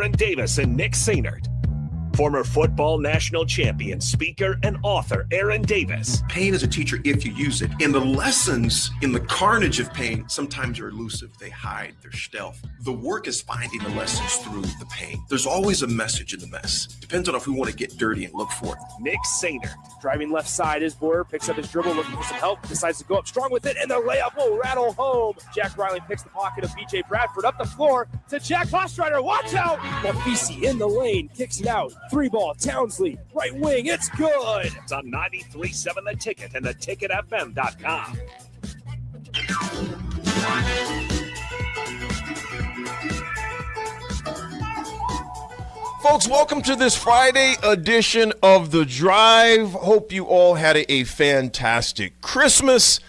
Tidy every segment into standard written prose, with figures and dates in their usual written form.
Aaron Davis and Nick Sainert. Former football national champion, speaker, and author Aaron Davis. Pain is a teacher if you use it. And the lessons in the carnage of pain sometimes are elusive. They hide, they're stealth. The work is finding the lessons through the pain. There's always a message in the mess. Depends on if we want to get dirty and look for it. Nick Sainert. Driving left side is Boyer, picks up his dribble, looking for some help, decides to go up strong with it, and the layup will rattle home. Jack Riley picks the pocket of B.J. Bradford up the floor to Jack Ostrider. Watch out! Mafisi in the lane, kicks it out. 3-ball, Townsley, right wing, it's good! It's on 93.7 The Ticket and theticketfm.com. Folks, welcome to this Friday edition of The Drive. Hope you all had a fantastic Christmas.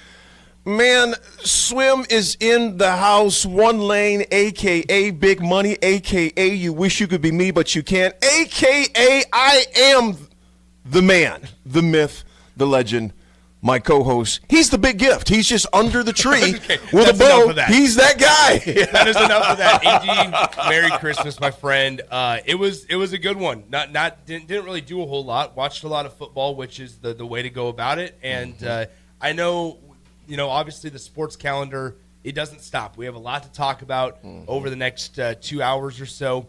Man, Swim is in the house, one lane, a.k.a. Big Money, a.k.a. you wish you could be me, but you can't, a.k.a. I am the man, the myth, the legend, my co-host. He's the big gift. He's just under the tree Okay, with a bow. that. He's that guy. That is enough of that. AG, Merry Christmas, my friend. It was a good one. Didn't really do a whole lot. Watched a lot of football, which is the way to go about it. And I know, obviously the sports calendar, it doesn't stop. We have a lot to talk about over the next 2 hours or so.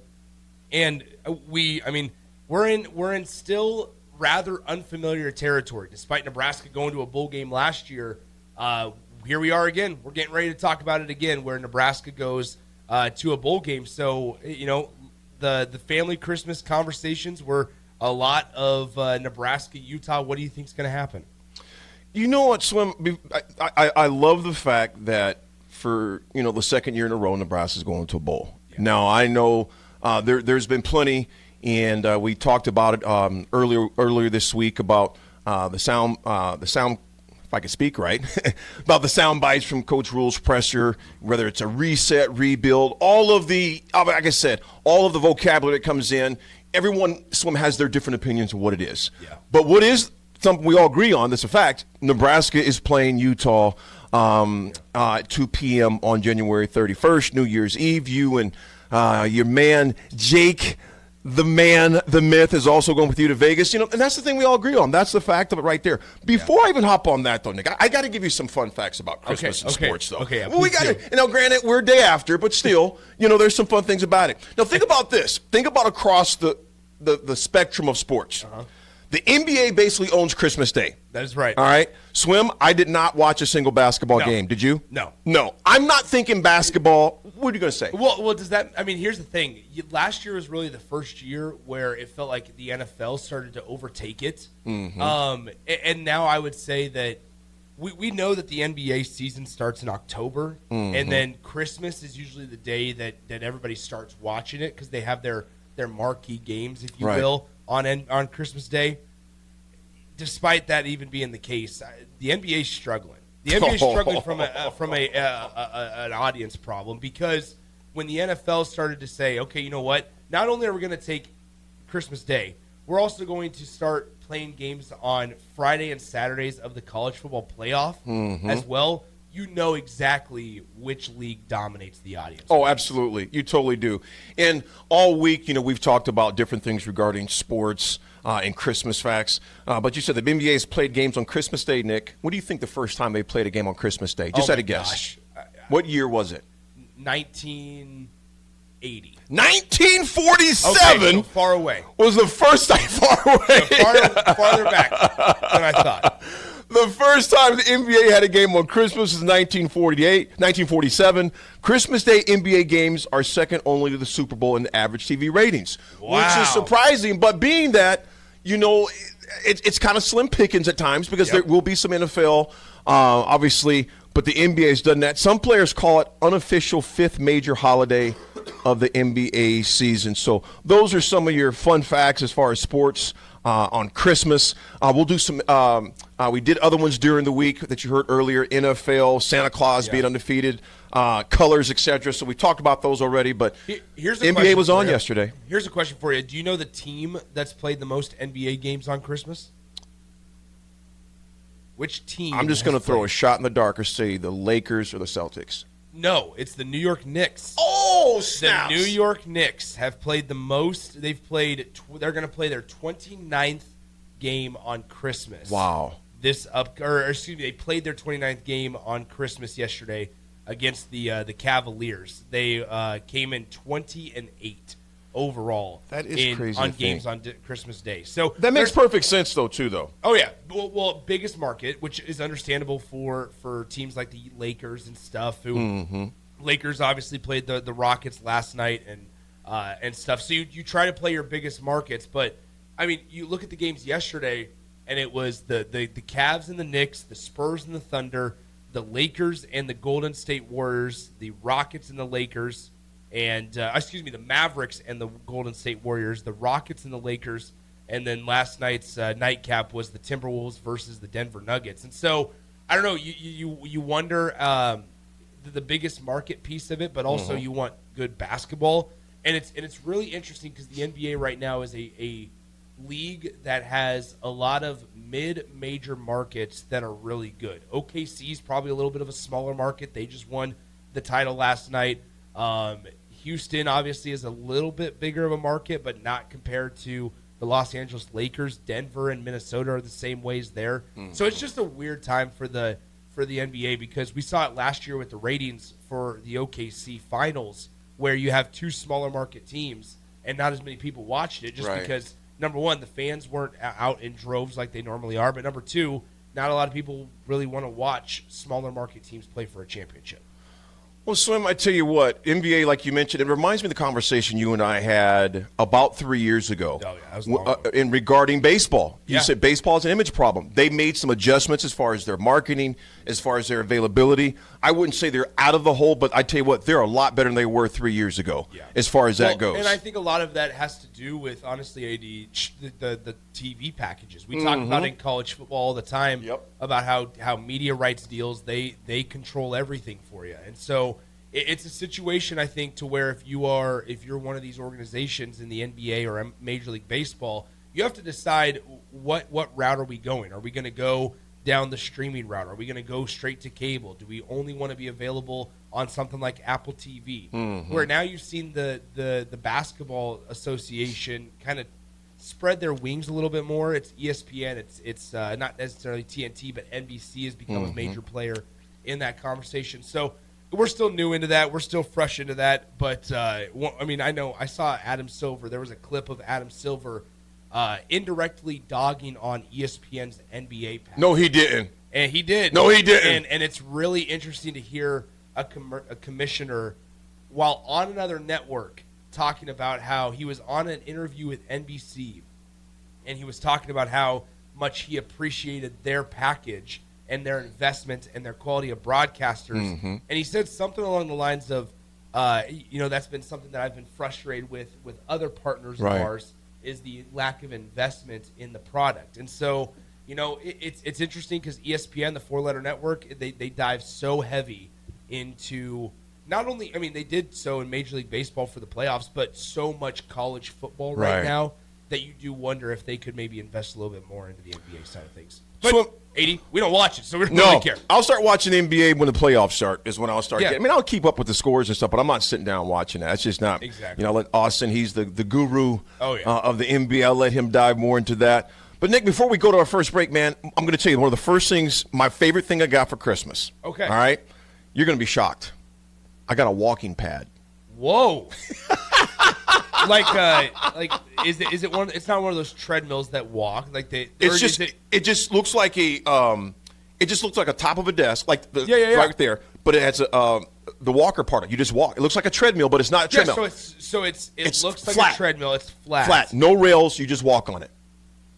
And we're in still rather unfamiliar territory. Despite Nebraska going to a bowl game last year, here we are again. We're getting ready to talk about it again, where Nebraska goes to a bowl game. So, the family Christmas conversations were a lot of Nebraska, Utah. What do you think is going to happen? You know what, Swim? I love the fact that for the second year in a row, Nebraska's going to a bowl. Yeah. Now I know there's been plenty, and we talked about it earlier this week about the sound. If I could speak right, about the sound bites from Coach Rule's presser, whether it's a reset, rebuild, all of the, like I said, all of the vocabulary that comes in. Everyone, Swim, has their different opinions of what it is. Yeah. But what is something we all agree on, that's a fact, Nebraska is playing Utah at 2 p.m. on January 31st, New Year's Eve. You and your man, Jake, the man, the myth, is also going with you to Vegas. And that's the thing we all agree on. That's the fact of it right there. Before I even hop on that, though, Nick, I got to give you some fun facts about Christmas and sports, though. Okay, well, we got to, granted, we're a day after, but still, there's some fun things about it. Now, think about this. Think about across the spectrum of sports. Uh-huh. The NBA basically owns Christmas Day. That is right. All right? Swim, I did not watch a single basketball game. Did you? No. I'm not thinking basketball. What are you going to say? Well, does that – here's the thing. Last year was really the first year where it felt like the NFL started to overtake it. Mm-hmm. And now I would say that we know that the NBA season starts in October, and then Christmas is usually the day that everybody starts watching it because they have their marquee games, if you will, on Christmas Day. Despite that even being the case, the NBA is struggling. The NBA is struggling from an audience problem, because when the NFL started to say, okay, you know what? Not only are we going to take Christmas Day, we're also going to start playing games on Friday and Saturdays of the college football playoff as well. You know exactly which league dominates the audience. Oh, absolutely. You totally do. And all week, we've talked about different things regarding sports and Christmas facts. But you said the NBA has played games on Christmas Day, Nick. What do you think the first time they played a game on Christmas Day? Just at a guess. Gosh. What year was it? 1980. 1947? Okay, so far away. Was the first time far away. So farther back than I thought. The first time the NBA had a game on Christmas was 1947. Christmas Day NBA games are second only to the Super Bowl in average TV ratings, which is surprising. But being that, it's kind of slim pickings at times, because there will be some NFL, obviously, but the NBA has done that. Some players call it unofficial fifth major holiday of the NBA season. So those are some of your fun facts as far as sports on Christmas. We'll do some we did other ones during the week that you heard earlier, NFL, Santa Claus being undefeated, colors, etc. So we talked about those already, but here's NBA was on yesterday. Here's a question for you. Do you know the team that's played the most NBA games on Christmas? Which team? I'm just going to throw a shot in the dark or say the Lakers or the Celtics. No, it's the New York Knicks. Oh, The snaps. New York Knicks have played the most. They're going to play their 29th game on Christmas. Wow. They played their 29th game on Christmas yesterday against the Cavaliers. They came in 20-8 overall. That is crazy on to games think. on Christmas Day. So That makes there's- perfect sense, though, too, though. Oh yeah, well, biggest market, which is understandable for teams like the Lakers and stuff. Who Lakers obviously played the Rockets last night and stuff. So you try to play your biggest markets, but I mean, you look at the games yesterday, and it was the Cavs and the Knicks, the Spurs and the Thunder, the Lakers and the Golden State Warriors, the Rockets and the Lakers, and the Mavericks and the Golden State Warriors, the Rockets and the Lakers. And then last night's nightcap was the Timberwolves versus the Denver Nuggets. And so, I don't know, you wonder the biggest market piece of it, but also you want good basketball. And it's really interesting because the NBA right now is a league that has a lot of mid-major markets that are really good. OKC is probably a little bit of a smaller market. They just won the title last night. Houston obviously is a little bit bigger of a market, but not compared to the Los Angeles Lakers. Denver and Minnesota are the same ways there. So it's just a weird time for the NBA because we saw it last year with the ratings for the OKC finals where you have two smaller market teams and not as many people watched it just Right. because, number one, the fans weren't out in droves like they normally are, but number two, not a lot of people really want to watch smaller market teams play for a championship. Well, Slim, I tell you what, NBA, like you mentioned, it reminds me of the conversation you and I had about 3 years ago. Oh, yeah, that was long ago. In regarding baseball. You Yeah. said baseball is an image problem. They made some adjustments as far as their marketing, as far as their availability. I wouldn't say they're out of the hole, but I tell you what, they're a lot better than they were 3 years ago, as far as that goes. And I think a lot of that has to do with, honestly, the TV packages. We talk about in college football all the time about how media rights deals, they control everything for you. And so it's a situation, I think, to where if you're one of these organizations in the NBA or Major League Baseball, you have to decide what route are we going? Are we going to go down the streaming route? Are we going to go straight to cable? Do we only want to be available on something like Apple TV? Where now you've seen the Basketball Association kind of spread their wings a little bit more. It's ESPN. It's not necessarily TNT, but NBC has become a major player in that conversation. So we're still new into that. We're still fresh into that. But, I know I saw Adam Silver. There was a clip of Adam Silver indirectly dogging on ESPN's NBA package. No, he didn't. And he did. No, he didn't. And it's really interesting to hear a commissioner, while on another network, talking about how he was on an interview with NBC, and he was talking about how much he appreciated their package and their investment and their quality of broadcasters. And he said something along the lines of, that's been something that I've been frustrated with other partners of ours, is the lack of investment in the product. And so, it's interesting because ESPN, the four-letter network, they dive so heavy into not only, they did so in Major League Baseball for the playoffs, but so much college football right now that you do wonder if they could maybe invest a little bit more into the NBA side of things. But, So- 80, we don't watch it, so we don't No, really care. I'll start watching the NBA when the playoffs start. Is when I'll start. Yeah. I'll keep up with the scores and stuff, but I'm not sitting down watching that. It's just not. Exactly. I'll let Austin. He's the guru Oh, yeah. of the NBA. I'll let him dive more into that. But Nick, before we go to our first break, man, I'm going to tell you one of the first things, my favorite thing I got for Christmas. Okay. All right. You're going to be shocked. I got a walking pad. Whoa. Is it one? It's not one of those treadmills that walk. It just looks like a top of a desk, like Yeah. right there. But it has the walker part. You just walk. It looks like a treadmill, but it's not a Yeah, treadmill. it looks like flat. a treadmill. It's flat. Flat, no rails. You just walk on it.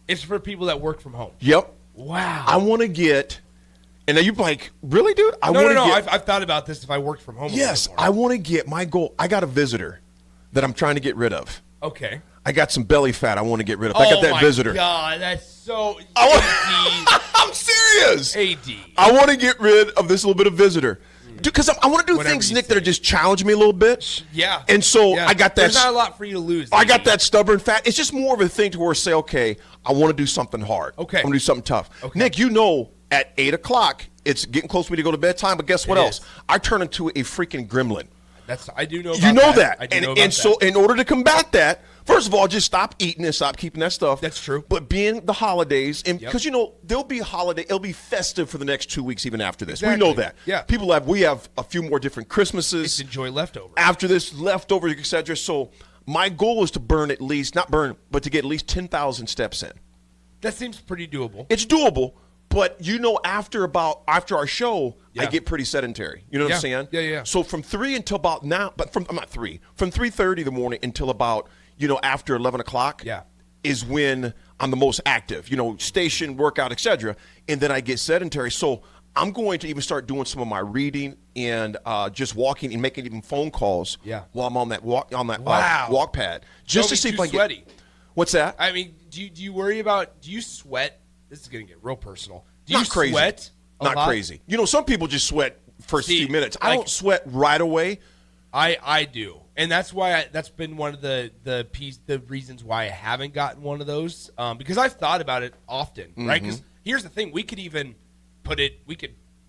It's for people that work from home. Yep. Wow. I want to get. And now you're like, really, dude? No. I've thought about this if I worked from home. Yes, I want to get my goal. I got a visitor that I'm trying to get rid of. Okay. I got some belly fat I want to get rid of. I got that visitor. Oh, my God. That's so... I'm serious. AD. I want to get rid of this little bit of visitor. Because I want to do Whatever things, you Nick, say. that are just challenge me a little bit. Yeah. And so Yeah. I got that. There's not a lot for you to lose. I got AD. that stubborn fat. It's just more of a thing to where say, okay, I want to do something hard. Okay. I want to do something tough. Okay. Nick, you know at 8 o'clock, it's getting close for me to go to bedtime. But guess what else? I turn into a freaking gremlin. I do know about You know that. that. I do know about And so in order to combat that, first of all, just stop eating and stop keeping that stuff. That's true. But being the holidays, and because, there'll be holiday, it'll be festive for the next 2 weeks even after this. Exactly. We know that. Yeah. We have a few more different Christmases. Let's enjoy leftovers. After this, leftovers, etc. So my goal is to but to get at least 10,000 steps in. That seems pretty doable. It's doable, but after our show, I Yeah. get pretty sedentary. You know what I'm saying? Yeah. So from 3 until about now, but from 3:30 in the morning until about after 11 o'clock. Yeah. Is when I'm the most active. Station, workout, etc. And then I get sedentary. So I'm going to even start doing some of my reading and just walking and making even phone calls. Yeah. While I'm on that walk Wow. walk pad, just to see if I sweaty. get. What's that? I mean, do you worry about? Do you sweat? This is gonna get real personal. Do you Not crazy. sweat? a Not lot? crazy. Some people just sweat first See, few minutes. I like- don't sweat right away. I do, and that's why that's been one of the reasons why I haven't gotten one of those because I've thought about it often, right? Because here's the thing: we could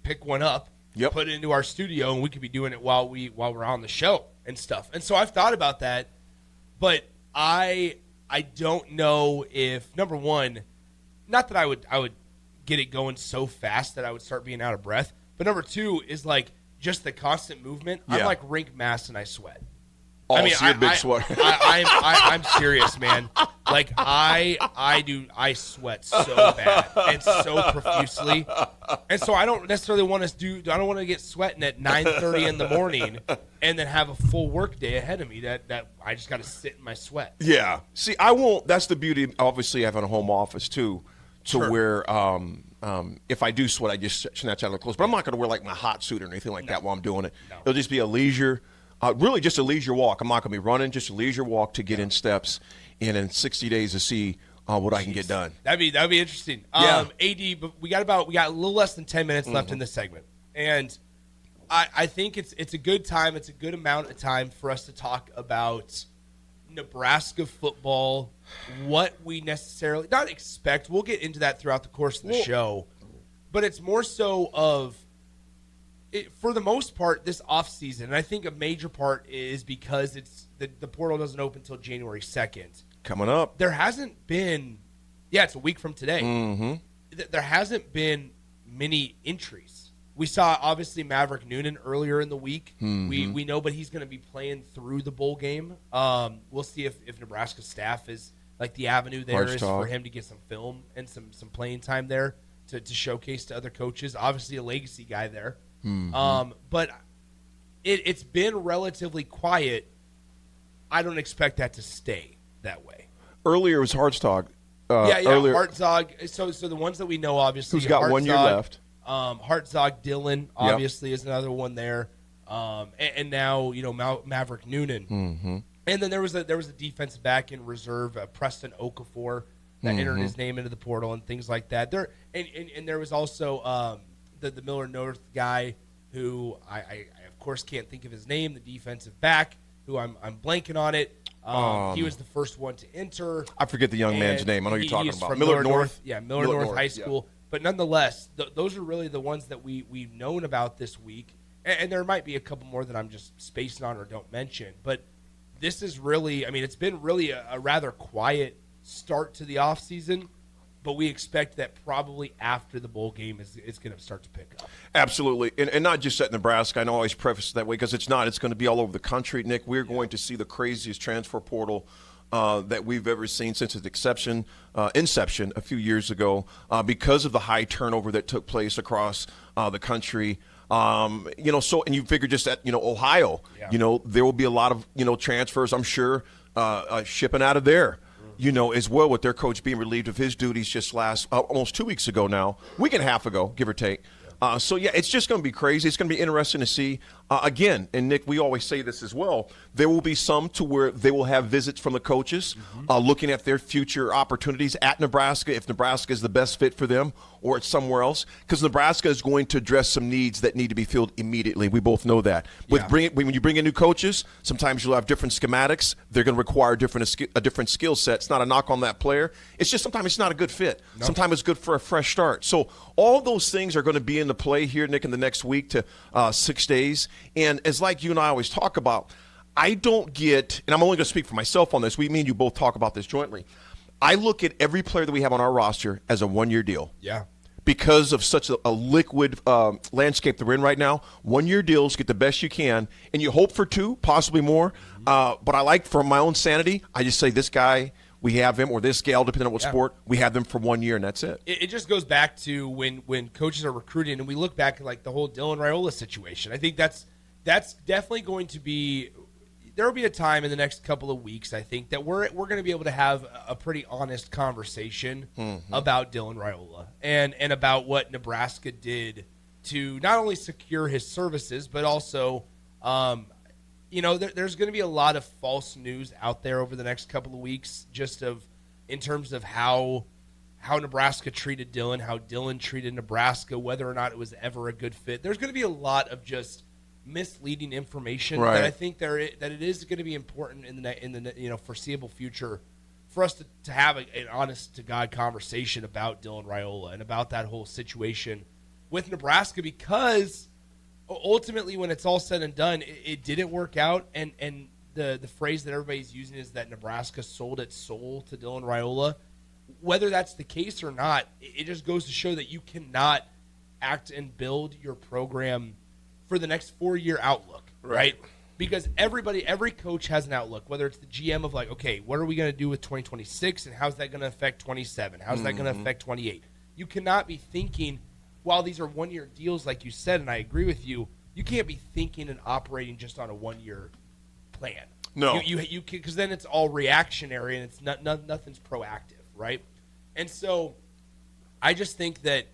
pick one up, Yep. put it into our studio, and we could be doing it while we're on the show and stuff. And so I've thought about that, but I don't know if number one, not that I would get it going so fast that I would start being out of breath, but number two is like just the constant movement. Yeah. I'm like Rink Mass and I sweat. Oh, I mean, so you're a big sweater. I'm serious, man. Like I sweat so bad and so profusely, and so I don't necessarily want to I don't want to get sweating at 9:30 in the morning and then have a full work day ahead of me that I just got to sit in my sweat. Yeah. See, I won't. That's the beauty, obviously, having a home office too, to Sure. where if I do sweat, I just snatch out of the clothes. But I'm not going to wear like my hot suit or anything like that while I'm doing it. No. It'll just be a leisure. Really just a leisure walk. I'm not going to be running, just a leisure walk to get in steps and in 60 days to see what I can get done. That'd be interesting. Yeah. AD, but we got a little less than 10 minutes left in this segment, and I think it's a good time. It's a good amount of time for us to talk about Nebraska football. What we necessarily not expect. We'll get into that throughout the course of the show, but it's more so of. For the most part, this offseason, and I think a major part is because the portal doesn't open until January 2nd. Coming up. There hasn't been, it's a week from today. Mm-hmm. There hasn't been many entries. We saw, obviously, Maverick Noonan earlier in the week. Mm-hmm. We know, but he's going to be playing through the bowl game. We'll see if Nebraska staff is, like, the avenue there Harge is Tog. for him to get some film and some playing time there to showcase to other coaches. Obviously, a legacy guy there. But it's been relatively quiet. I don't expect that to stay that way. Earlier was Hartstog. Earlier. Hartzog. So the ones that we know, obviously, Who's got 1 year left? Hartzog Dillon, obviously, is another one there. And now Maverick Noonan. Mm-hmm. And then there was a defensive back in reserve, Preston Okafor, that entered his name into the portal and things like that. And there was also the Miller North guy who I of course can't think of his name, the defensive back who I'm blanking on it. He was the first one to enter. I forget the young man's And name. I know you're talking he's about. from Miller North. Yeah, Miller North High School. Yeah. But nonetheless, those are really the ones that we've known about this week. And there might be a couple more that I'm just spacing on or don't mention. But this is really, it's been really a rather quiet start to the offseason. But we expect that probably after the bowl game it's going to start to pick up. Absolutely. And not just at Nebraska. I know I always preface it that way because it's not. It's going to be all over the country, Nick. We're going to see the craziest transfer portal that we've ever seen since its inception a few years ago because of the high turnover that took place across the country. And you figure just at, Ohio, there will be a lot of, transfers, I'm sure, shipping out of there. As well with their coach being relieved of his duties just almost 2 weeks ago now, week and a half ago, give or take. It's just going to be crazy. It's going to be interesting to see. Again, and Nick, we always say this as well, there will be some to where they will have visits from the coaches looking at their future opportunities at Nebraska, if Nebraska is the best fit for them or it's somewhere else, because Nebraska is going to address some needs that need to be filled immediately. We both know that. When you bring in new coaches, sometimes you'll have different schematics. They're going to require a different skill set. It's not a knock on that player. It's just sometimes it's not a good fit. No. Sometimes it's good for a fresh start. So all those things are going to be into play here, Nick, in the next week to 6 days. And as like you and I always talk about, I don't get, and I'm only going to speak for myself on this. Me and you both talk about this jointly. I look at every player that we have on our roster as a one-year deal. Yeah. Because of such a liquid landscape that we're in right now, one-year deals, get the best you can, and you hope for 2, possibly more. But I like, for my own sanity, I just say this guy, we have him, or this gal, depending on what sport, we have them for 1 year, and that's it. It just goes back to when coaches are recruiting, and we look back at like the whole Dylan Raiola situation. I think that's definitely going to be – there will be a time in the next couple of weeks, I think, that we're going to be able to have a pretty honest conversation about Dylan Raiola and about what Nebraska did to not only secure his services, but also, there's going to be a lot of false news out there over the next couple of weeks, just in terms of how Nebraska treated Dylan, how Dylan treated Nebraska, whether or not it was ever a good fit. There's going to be a lot of just misleading information that I think that it is going to be important in the foreseeable future for us to have an honest to God conversation about Dylan Raiola and about that whole situation with Nebraska, because ultimately when it's all said and done, it didn't work out, and the phrase that everybody's using is that Nebraska sold its soul to Dylan Raiola. Whether that's the case or not, it just goes to show that you cannot act and build your program for the next 4-year outlook, right? Because every coach has an outlook, whether it's the GM of like, okay, what are we going to do with 2026 and how's that going to affect 27? How's that going to affect 28? You cannot be thinking, while these are 1-year deals, like you said, and I agree with you, you can't be thinking and operating just on a 1-year plan. No. You because then it's all reactionary and it's nothing's proactive, right? And so I just think that,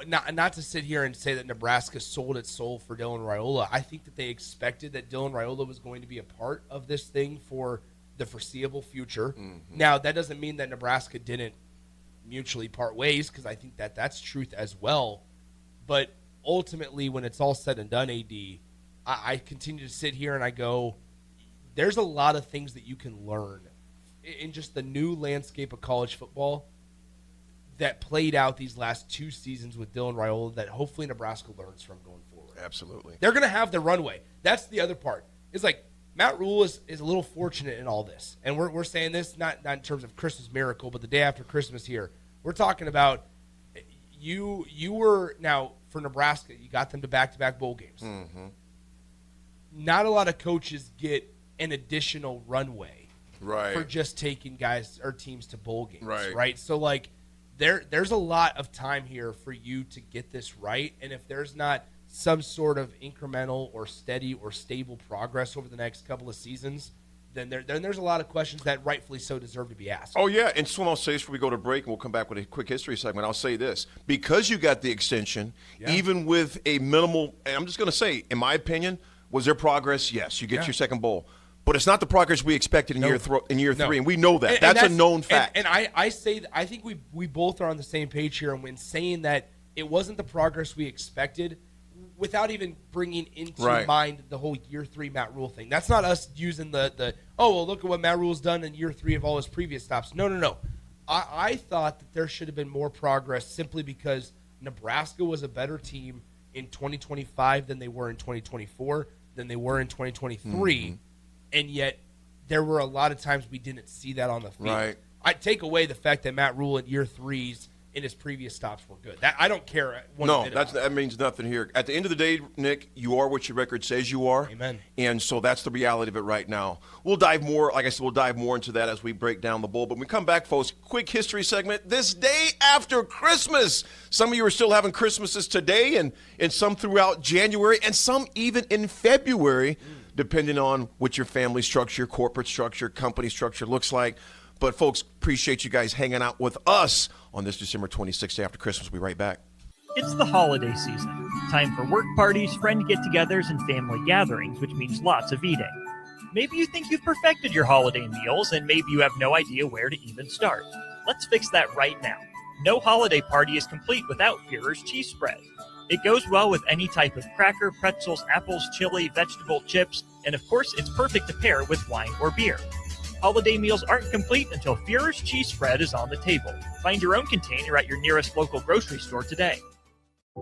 not to sit here and say that Nebraska sold its soul for Dylan Raiola. I think that they expected that Dylan Raiola was going to be a part of this thing for the foreseeable future. Now, that doesn't mean that Nebraska didn't mutually part ways, because I think that that's truth as well. But ultimately, when it's all said and done, AD, I continue to sit here and I go, there's a lot of things that you can learn in just the new landscape of college football that played out these last 2 seasons with Dylan Raiola that hopefully Nebraska learns from going forward. Absolutely. They're going to have the runway. That's the other part. It's like Matt Rule is a little fortunate in all this. And we're saying this not in terms of Christmas miracle, but the day after Christmas here. We're talking about you were, now for Nebraska, you got them to back-to-back bowl games. Not a lot of coaches get an additional runway for just taking guys or teams to bowl games. Right? So, like, there's a lot of time here for you to get this right, and if there's not some sort of incremental or steady or stable progress over the next couple of seasons, then there's a lot of questions that rightfully so deserve to be asked. Oh, yeah, and Swim, I'll say this before we go to break, and we'll come back with a quick history segment. I'll say this. Because you got the extension, even with a minimal – and I'm just going to say, in my opinion, was there progress? Yes, you get your second bowl. But it's not the progress we expected in year 3, and we know that. That's a known fact. And I say – I think we both are on the same page here when saying that it wasn't the progress we expected – without even bringing into mind the whole year 3 Matt Rule thing. That's not us using the look at what Matt Rule's done in year 3 of all his previous stops. No. I thought that there should have been more progress simply because Nebraska was a better team in 2025 than they were in 2024, than they were in 2023, and yet there were a lot of times we didn't see that on the field. I take away the fact that Matt Rule in year 3's in his previous stops were good. I don't care. That means nothing here. At the end of the day, Nick, you are what your record says you are. Amen. And so that's the reality of it right now. We'll dive more, like I said, into that as we break down the bowl. But when we come back, folks, quick history segment. This day after Christmas. Some of you are still having Christmases today and some throughout January and some even in February, depending on what your family structure, corporate structure, company structure looks like. But, folks, appreciate you guys hanging out with us on this December 26th after Christmas. We'll be right back. It's the holiday season, time for work parties, friend get-togethers, and family gatherings, which means lots of eating. Maybe you think you've perfected your holiday meals, and maybe you have no idea where to even start. Let's fix that right now. No holiday party is complete without Führer's cheese spread. It goes well with any type of cracker, pretzels, apples, chili, vegetable, chips, and of course, it's perfect to pair with wine or beer. Holiday meals aren't complete until Führer's cheese spread is on the table. Find your own container at your nearest local grocery store today.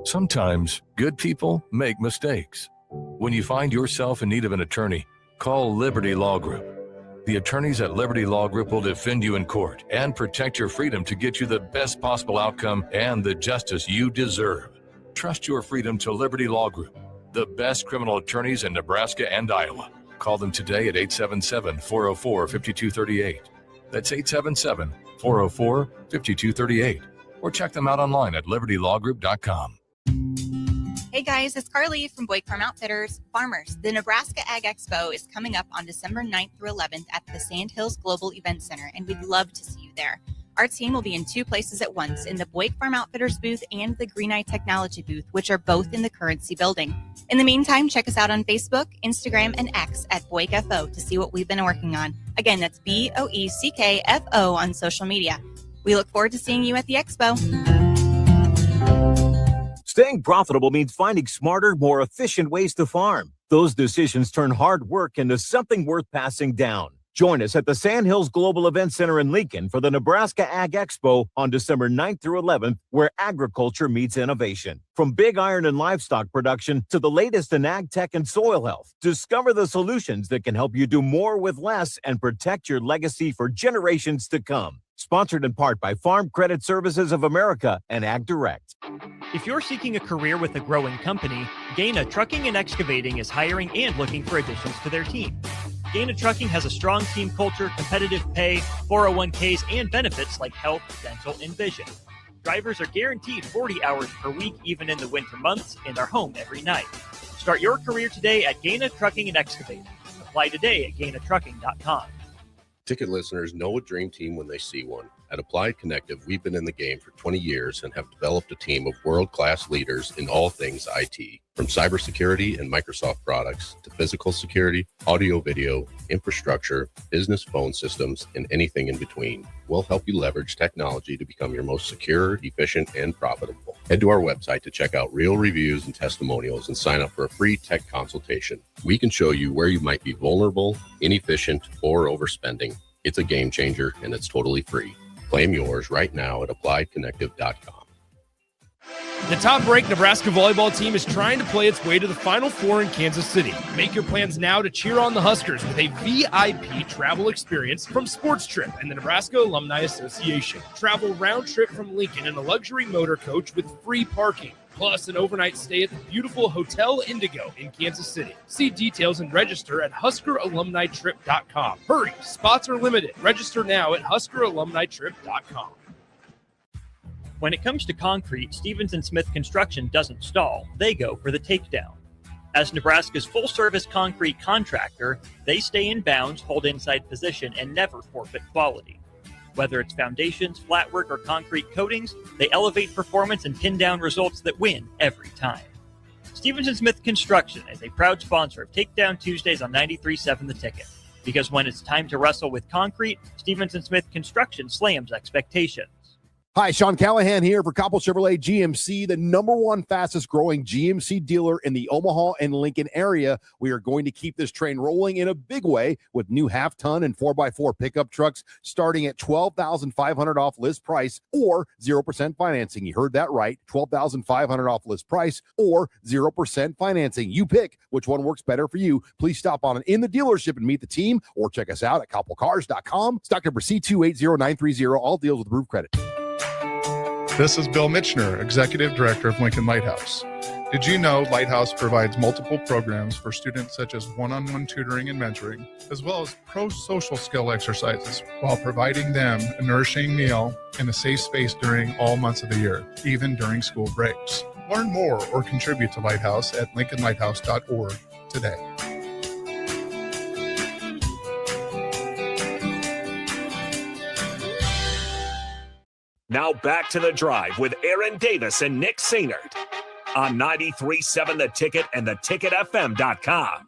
Sometimes good people make mistakes. When you find yourself in need of an attorney, call Liberty Law Group. The attorneys at Liberty Law Group will defend you in court and protect your freedom to get you the best possible outcome and the justice you deserve. Trust your freedom to Liberty Law Group, the best criminal attorneys in Nebraska and Iowa. Call them today at 877-404-5238. That's 877-404-5238. Or check them out online at libertylawgroup.com. Hey guys, it's Carly from Boyd Farm Outfitters. Farmers, the Nebraska Ag Expo is coming up on December 9th through 11th at the Sandhills Global Event Center, and we'd love to see you there. Our team will be in two places at once, in the Boyd Farm Outfitters booth and the Green Eye Technology booth, which are both in the Currency building. In the meantime, check us out on Facebook, Instagram, and X at BoydFO to see what we've been working on. Again, that's BOECKFO on social media. We look forward to seeing you at the Expo. Staying profitable means finding smarter, more efficient ways to farm. Those decisions turn hard work into something worth passing down. Join us at the Sandhills Global Event Center in Lincoln for the Nebraska Ag Expo on December 9th through 11th, where agriculture meets innovation. From big iron and livestock production to the latest in ag tech and soil health, discover the solutions that can help you do more with less and protect your legacy for generations to come. Sponsored in part by Farm Credit Services of America and Ag Direct. If you're seeking a career with a growing company, Gaina Trucking and Excavating is hiring and looking for additions to their team. Gaina Trucking has a strong team culture, competitive pay, 401ks, and benefits like health, dental, and vision. Drivers are guaranteed 40 hours per week, even in the winter months, and are home every night. Start your career today at Gaina Trucking and Excavating. Apply today at GainaTrucking.com. Ticket listeners know a dream team when they see one. At Applied Connective, we've been in the game for 20 years and have developed a team of world-class leaders in all things IT. From cybersecurity and Microsoft products to physical security, audio-video, infrastructure, business phone systems, and anything in between, we'll help you leverage technology to become your most secure, efficient, and profitable. Head to our website to check out real reviews and testimonials and sign up for a free tech consultation. We can show you where you might be vulnerable, inefficient, or overspending. It's a game changer, and it's totally free. Claim yours right now at appliedconnective.com. The top-ranked Nebraska volleyball team is trying to play its way to the Final Four in Kansas City. Make your plans now to cheer on the Huskers with a VIP travel experience from Sports Trip and the Nebraska Alumni Association. Travel round trip from Lincoln in a luxury motor coach with free parking, plus an overnight stay at the beautiful Hotel Indigo in Kansas City. See details and register at HuskerAlumniTrip.com. Hurry, spots are limited. Register now at HuskerAlumniTrip.com. When it comes to concrete, Stevens & Smith Construction doesn't stall. They go for the takedown. As Nebraska's full-service concrete contractor, they stay in bounds, hold inside position, and never forfeit quality. Whether it's foundations, flatwork, or concrete coatings, they elevate performance and pin down results that win every time. Stevens & Smith Construction is a proud sponsor of Takedown Tuesdays on 93.7 The Ticket. Because when it's time to wrestle with concrete, Stevens & Smith Construction slams expectations. Hi, Sean Callahan here for Coppell Chevrolet GMC, the number one fastest growing GMC dealer in the Omaha and Lincoln area. We are going to keep this train rolling in a big way with new half-ton and 4x4 pickup trucks starting at $12,500 off list price or 0% financing. You heard that right, $12,500 off list price or 0% financing. You pick which one works better for you. Please stop on in the dealership and meet the team or check us out at CoppellCars.com. Stock number C280930. All deals with approved credit. This is Bill Mitchner, Executive Director of Lincoln Lighthouse. Did you know Lighthouse provides multiple programs for students such as one-on-one tutoring and mentoring, as well as pro-social skill exercises, while providing them a nourishing meal and a safe space during all months of the year, even during school breaks? Learn more or contribute to Lighthouse at lincolnlighthouse.org today. Now back to The Drive with Aaron Davis and Nick Sainert on 93.7 The Ticket and theticketfm.com.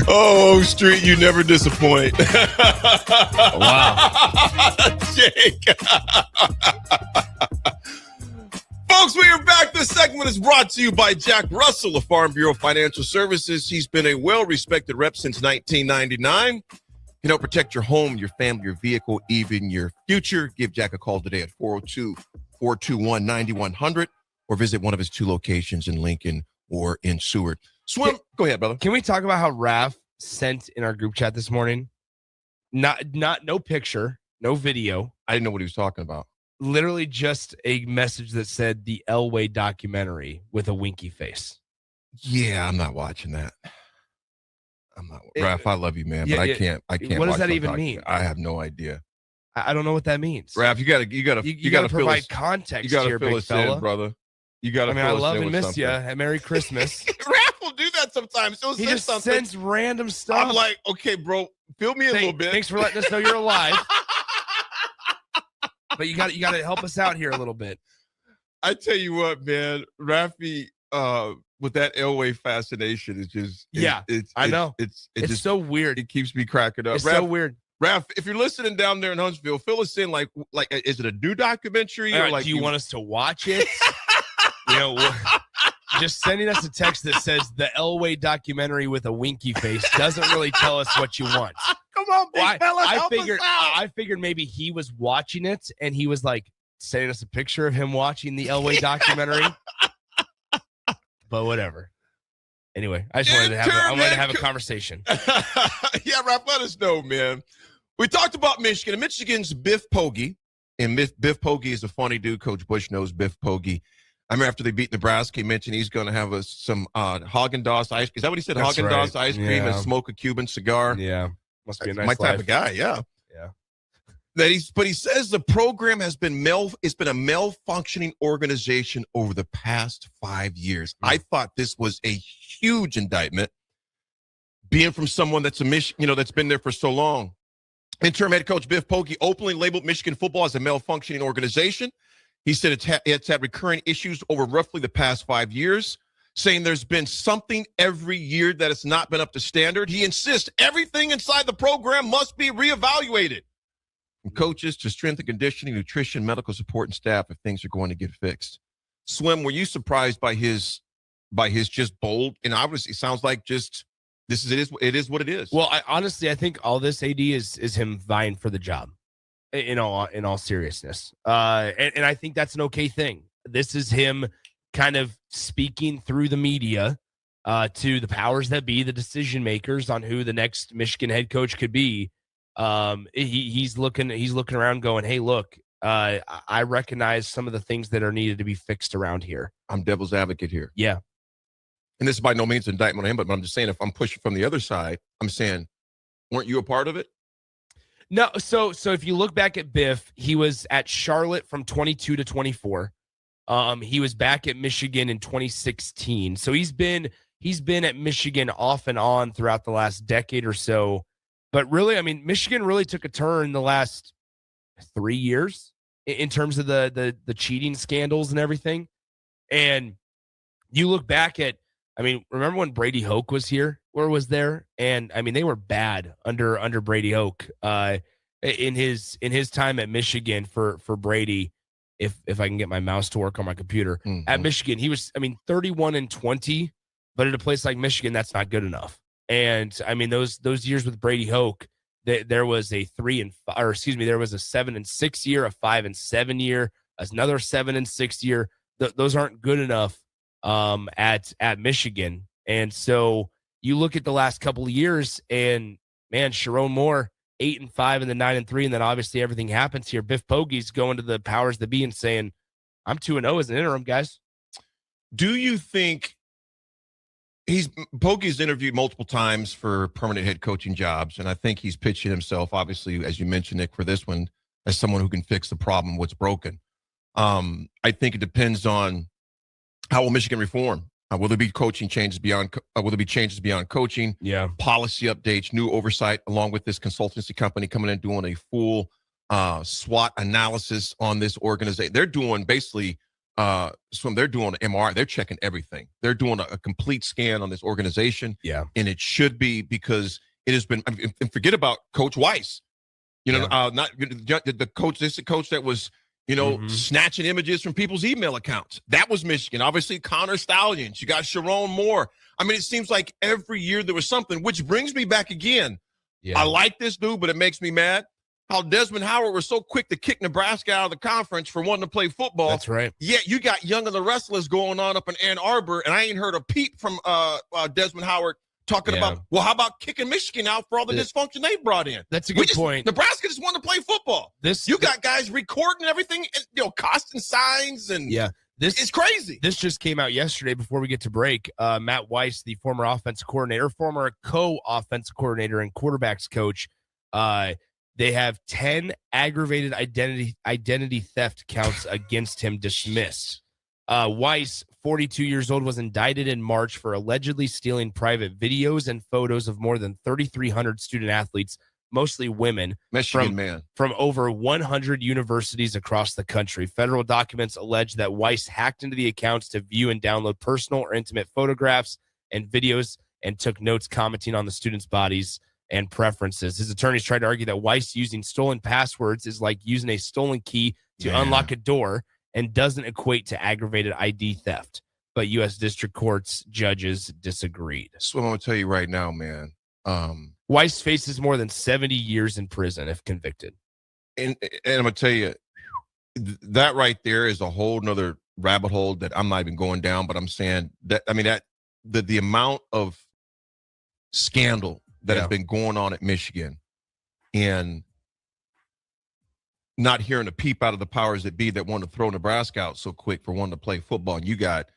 Oh, Street, you never disappoint. Wow. Jake. Folks, we are back. This segment is brought to you by Jack Russell of Farm Bureau Financial Services. He's been a well-respected rep since 1999. You know, protect your home, your family, your vehicle, even your future. Give Jack a call today at 402-421-9100 or visit one of his 2 locations in Lincoln or in Seward. Swim, go ahead, brother. Can we talk about how Raph sent in our group chat this morning? No picture, no video. I didn't know what he was talking about. Literally just a message that said the Elway documentary with a winky face. Yeah, I'm not watching that. Raph, I love you, man, but I can't. What does watch that even mean? I have no idea. I don't know what that means. Raph, you gotta provide context. You gotta here, fill big us fella. in, brother. You gotta. I love and miss you. And Merry Christmas. Raph will do that sometimes. He just sends random stuff. I'm like, okay, bro, fill me in a little bit. Thanks for letting us know you're alive. But you got to help us out here a little bit. I tell you what, man, Rafi, with that Elway fascination is just I know. It's just so weird. It keeps me cracking up. It's so weird. Raph, if you're listening down there in Huntsville, fill us in. Like, is it a new documentary? Or like, do you want us to watch it? You know, just sending us a text that says the Elway documentary with a winky face doesn't really tell us what you want. Come on, big fella, help us out. I figured maybe he was watching it and he was like sending us a picture of him watching the Elway documentary. But whatever. Anyway, I just wanted to have a conversation. Yeah, Raph, let us know, man. We talked about Michigan. Michigan's Biff Poggi. And Biff Poggi is a funny dude. Coach Bush knows Biff Poggi. I remember after they beat Nebraska, he mentioned he's going to have some Haagen-Dazs ice cream. Is that what he said? That's Haagen-Dazs right. ice cream and smoke a Cuban cigar. Yeah. Must be a nice my life. type of guy, yeah. Yeah. But he says the program has been it's been a malfunctioning organization over the past 5 years. I thought this was a huge indictment, being from someone that's that's been there for so long. Interim head coach Biff Poggi openly labeled Michigan football as a malfunctioning organization. He said it's had recurring issues over roughly the past 5 years, saying there's been something every year that has not been up to standard. He insists everything inside the program must be reevaluated. From coaches to strength and conditioning, nutrition, medical support, and staff if things are going to get fixed. Swim, were you surprised by his just bold? And obviously it sounds like just it is what it is. Well, I think all this AD is him vying for the job. In all seriousness, and I think that's an okay thing. This is him kind of speaking through the media to the powers that be, the decision makers on who the next Michigan head coach could be. He's looking around, going, "Hey, look, I recognize some of the things that are needed to be fixed around here." I'm devil's advocate here. Yeah, and this is by no means an indictment on him, but I'm just saying, if I'm pushing from the other side, I'm saying, weren't you a part of it? No, so if you look back at Biff, he was at Charlotte from 22 to 24. He was back at Michigan in 2016. So he's been at Michigan off and on throughout the last decade or so. But really, I mean, Michigan really took a turn the last 3 years in terms of the cheating scandals and everything. And you look back at, I mean, remember when Brady Hoke was here or was there? And I mean, they were bad under Brady Hoke in his time at Michigan for Brady. If I can get my mouse to work on my computer at Michigan, he was, 31-20, but at a place like Michigan, that's not good enough. And I mean, those years with Brady Hoke, there was a 7-6 year, a 5-7 year, another 7-6 year. Those aren't good enough at Michigan. And so you look at the last couple of years, and man, Sharon Moore 8-5 and then 9-3, and then obviously everything happens here. Biff Poggi's going to the powers that be and saying, "I'm 2-0 as an interim, guys." Do you think Poggi's interviewed multiple times for permanent head coaching jobs, and I think he's pitching himself, obviously, as you mentioned, Nick, for this one, as someone who can fix the problem, what's broken. I think it depends on How will Michigan reform? Will there be coaching changes beyond? Will there be changes beyond coaching? Yeah. Policy updates, new oversight, along with this consultancy company coming in doing a full SWOT analysis on this organization. They're doing basically, they're doing an MRI. They're checking everything. They're doing a complete scan on this organization. Yeah. And it should be, because it has been. And forget about Coach Weiss. Not the coach. This is a coach that was, snatching images from people's email accounts. That was Michigan. Obviously, Connor Stallions. You got Sharon Moore. I mean, it seems like every year there was something, which brings me back again. Yeah. I like this dude, but it makes me mad how Desmond Howard was so quick to kick Nebraska out of the conference for wanting to play football. That's right. Yet you got Young and the Restless going on up in Ann Arbor, and I ain't heard a peep from Desmond Howard talking about, well, how about kicking Michigan out for all the dysfunction they brought in? That's a good point. Nebraska just wanted to play football. You got guys recording everything, costing signs, and it's crazy. This just came out yesterday before we get to break. Matt Weiss, the former offensive coordinator, former co-offensive coordinator and quarterbacks coach, they have 10 aggravated identity theft counts against him dismissed. Weiss, 42 years old, was indicted in March for allegedly stealing private videos and photos of more than 3,300 student athletes, mostly women, from over 100 universities across the country. Federal documents allege that Weiss hacked into the accounts to view and download personal or intimate photographs and videos and took notes commenting on the students' bodies and preferences. His attorneys tried to argue that Weiss using stolen passwords is like using a stolen key to unlock a door and doesn't equate to aggravated ID theft. But U.S. District Court's judges disagreed. So I'm going to tell you right now, man. Weiss faces more than 70 years in prison if convicted. And I'm going to tell you, that right there is a whole nother rabbit hole that I'm not even going down, but I'm saying that, the amount of scandal that has been going on at Michigan and not hearing a peep out of the powers that be that want to throw Nebraska out so quick for wanting to play football. And you got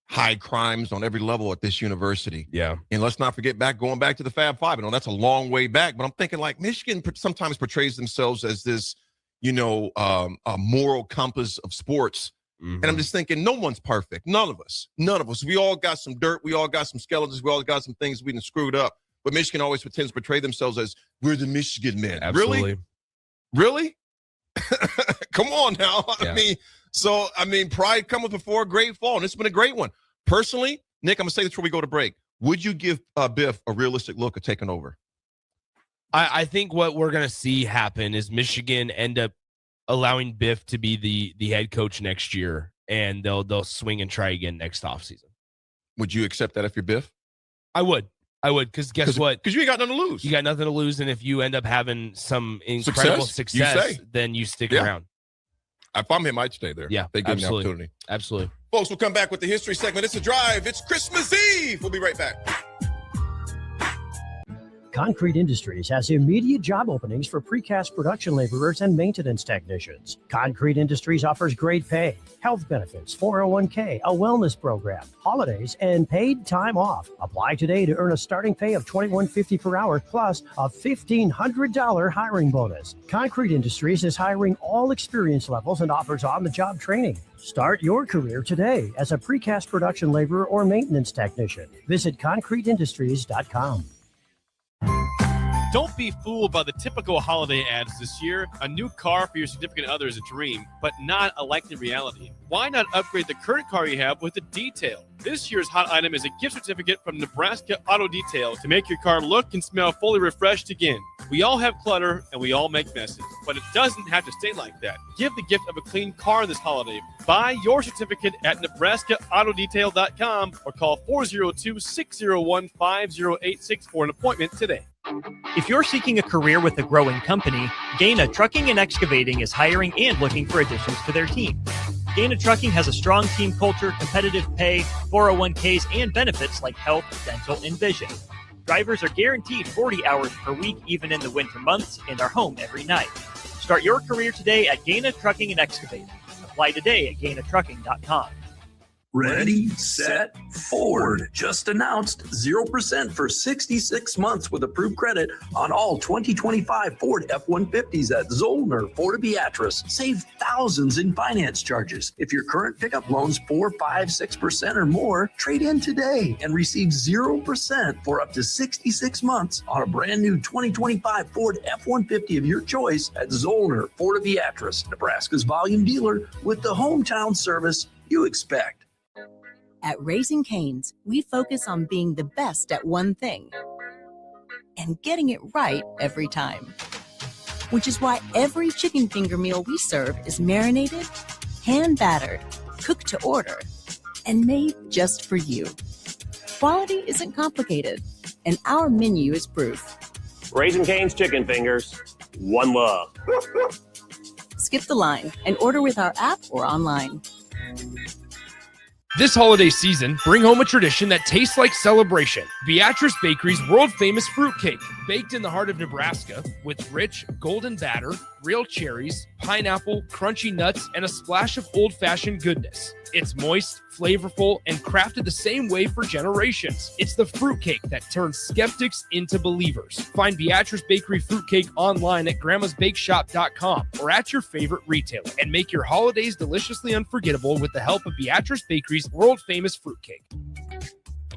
high crimes on every level at this university. Yeah. And let's not forget going back to the Fab Five. That's a long way back, but I'm thinking like Michigan sometimes portrays themselves as this, a moral compass of sports. Mm-hmm. And I'm just thinking, no one's perfect. None of us. We all got some dirt. We all got some skeletons. We all got some things we done screwed up. But Michigan always pretends to portray themselves as we're the Michigan men. Absolutely. Really? Come on now. Yeah. Pride cometh before a great fall, and it's been a great one. Personally, Nick, I'm going to say this before we go to break. Would you give Biff a realistic look at taking over? I think what we're going to see happen is Michigan end up allowing Biff to be the head coach next year, and they'll swing and try again next offseason. Would you accept that if you're Biff? I would, because guess what? Because you ain't got nothing to lose. You got nothing to lose, and if you end up having some incredible success then you stick around. If I'm him, I'd stay there. Yeah, they give me the opportunity. Absolutely. Folks, we'll come back with the history segment. It's a drive. It's Christmas Eve. We'll be right back. Concrete Industries has immediate job openings for precast production laborers and maintenance technicians. Concrete Industries offers great pay, health benefits, 401k, a wellness program, holidays, and paid time off. Apply today to earn a starting pay of $21.50 per hour plus a $1,500 hiring bonus. Concrete Industries is hiring all experience levels and offers on-the-job training. Start your career today as a precast production laborer or maintenance technician. Visit concreteindustries.com. Don't be fooled by the typical holiday ads this year. A new car for your significant other is a dream, but not a likely reality. Why not upgrade the current car you have with a detail? This year's hot item is a gift certificate from Nebraska Auto Detail to make your car look and smell fully refreshed again. We all have clutter and we all make messes, but it doesn't have to stay like that. Give the gift of a clean car this holiday. Buy your certificate at NebraskaAutoDetail.com or call 402-601-5086 for an appointment today. If you're seeking a career with a growing company, Gaina Trucking and Excavating is hiring and looking for additions to their team. Gaina Trucking has a strong team culture, competitive pay, 401ks, and benefits like health, dental, and vision. Drivers are guaranteed 40 hours per week, even in the winter months, and are home every night. Start your career today at Gaina Trucking and Excavating. Apply today at GainaTrucking.com. Ready, set, Ford. Just announced 0% for 66 months with approved credit on all 2025 Ford F-150s at Zollner, Ford of Beatrice. Save thousands in finance charges. If your current pickup loan's 4, 5, 6% or more, trade in today and receive 0% for up to 66 months on a brand new 2025 Ford F-150 of your choice at Zollner, Ford of Beatrice, Nebraska's volume dealer with the hometown service you expect. At Raising Cane's, we focus on being the best at one thing and getting it right every time. Which is why every chicken finger meal we serve is marinated, hand-battered, cooked to order, and made just for you. Quality isn't complicated, and our menu is proof. Raising Cane's chicken fingers, one love. Skip the line and order with our app or online. This holiday season, bring home a tradition that tastes like celebration. Beatrice Bakery's world-famous fruitcake, baked in the heart of Nebraska with rich, golden batter, real cherries, pineapple, crunchy nuts, and a splash of old-fashioned goodness. It's moist, flavorful, and crafted the same way for generations. It's the fruitcake that turns skeptics into believers. Find Beatrice Bakery fruitcake online at grandmasbakeshop.com or at your favorite retailer, and make your holidays deliciously unforgettable with the help of Beatrice Bakery's world-famous fruitcake.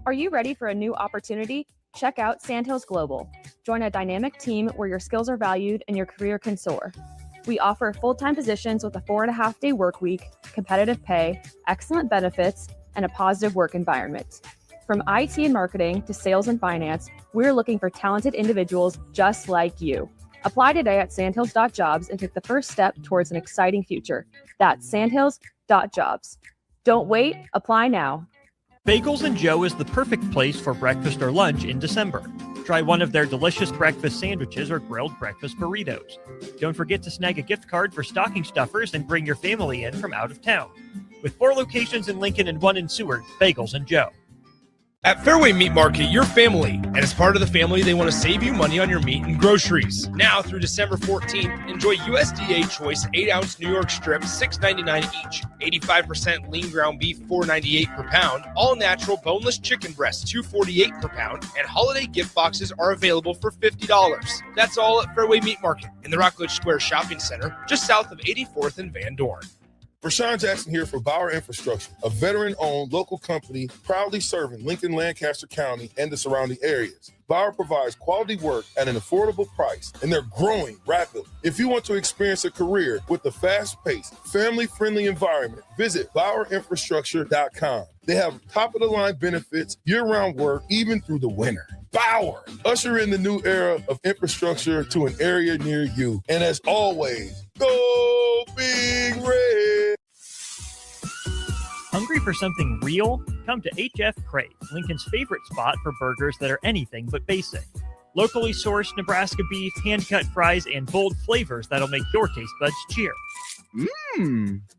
Are you ready for a new opportunity? Check out Sandhills Global. Join a dynamic team where your skills are valued and your career can soar. We offer full-time positions with a 4.5-day work week, competitive pay, excellent benefits, and a positive work environment. From IT and marketing to sales and finance, we're looking for talented individuals just like you. Apply today at sandhills.jobs and take the first step towards an exciting future. That's sandhills.jobs. Don't wait, apply now. Bagels and Joe is the perfect place for breakfast or lunch in December. Try one of their delicious breakfast sandwiches or grilled breakfast burritos. Don't forget to snag a gift card for stocking stuffers and bring your family in from out of town. With 4 locations in Lincoln and 1 in Seward, Bagels and Joe. At Fairway Meat Market, you're family, and as part of the family, they want to save you money on your meat and groceries. Now through December 14th, enjoy USDA Choice 8-ounce New York strips, $6.99 each, 85% lean ground beef, $4.98 per pound, all-natural boneless chicken breasts, $2.48 per pound, and holiday gift boxes are available for $50. That's all at Fairway Meat Market in the Rockledge Square Shopping Center, just south of 84th and Van Dorn. Rashawn Jackson here for Bauer Infrastructure, a veteran-owned local company proudly serving Lincoln, Lancaster County, and the surrounding areas. Bauer provides quality work at an affordable price, and they're growing rapidly. If you want to experience a career with a fast-paced, family-friendly environment, visit BauerInfrastructure.com. They have top-of-the-line benefits, year-round work, even through the winter. Bauer, usher in the new era of infrastructure to an area near you. And as always, go Big Red! Hungry for something real? Come to HF Crave, Lincoln's favorite spot for burgers that are anything but basic. Locally sourced Nebraska beef, hand-cut fries, and bold flavors that'll make your taste buds cheer.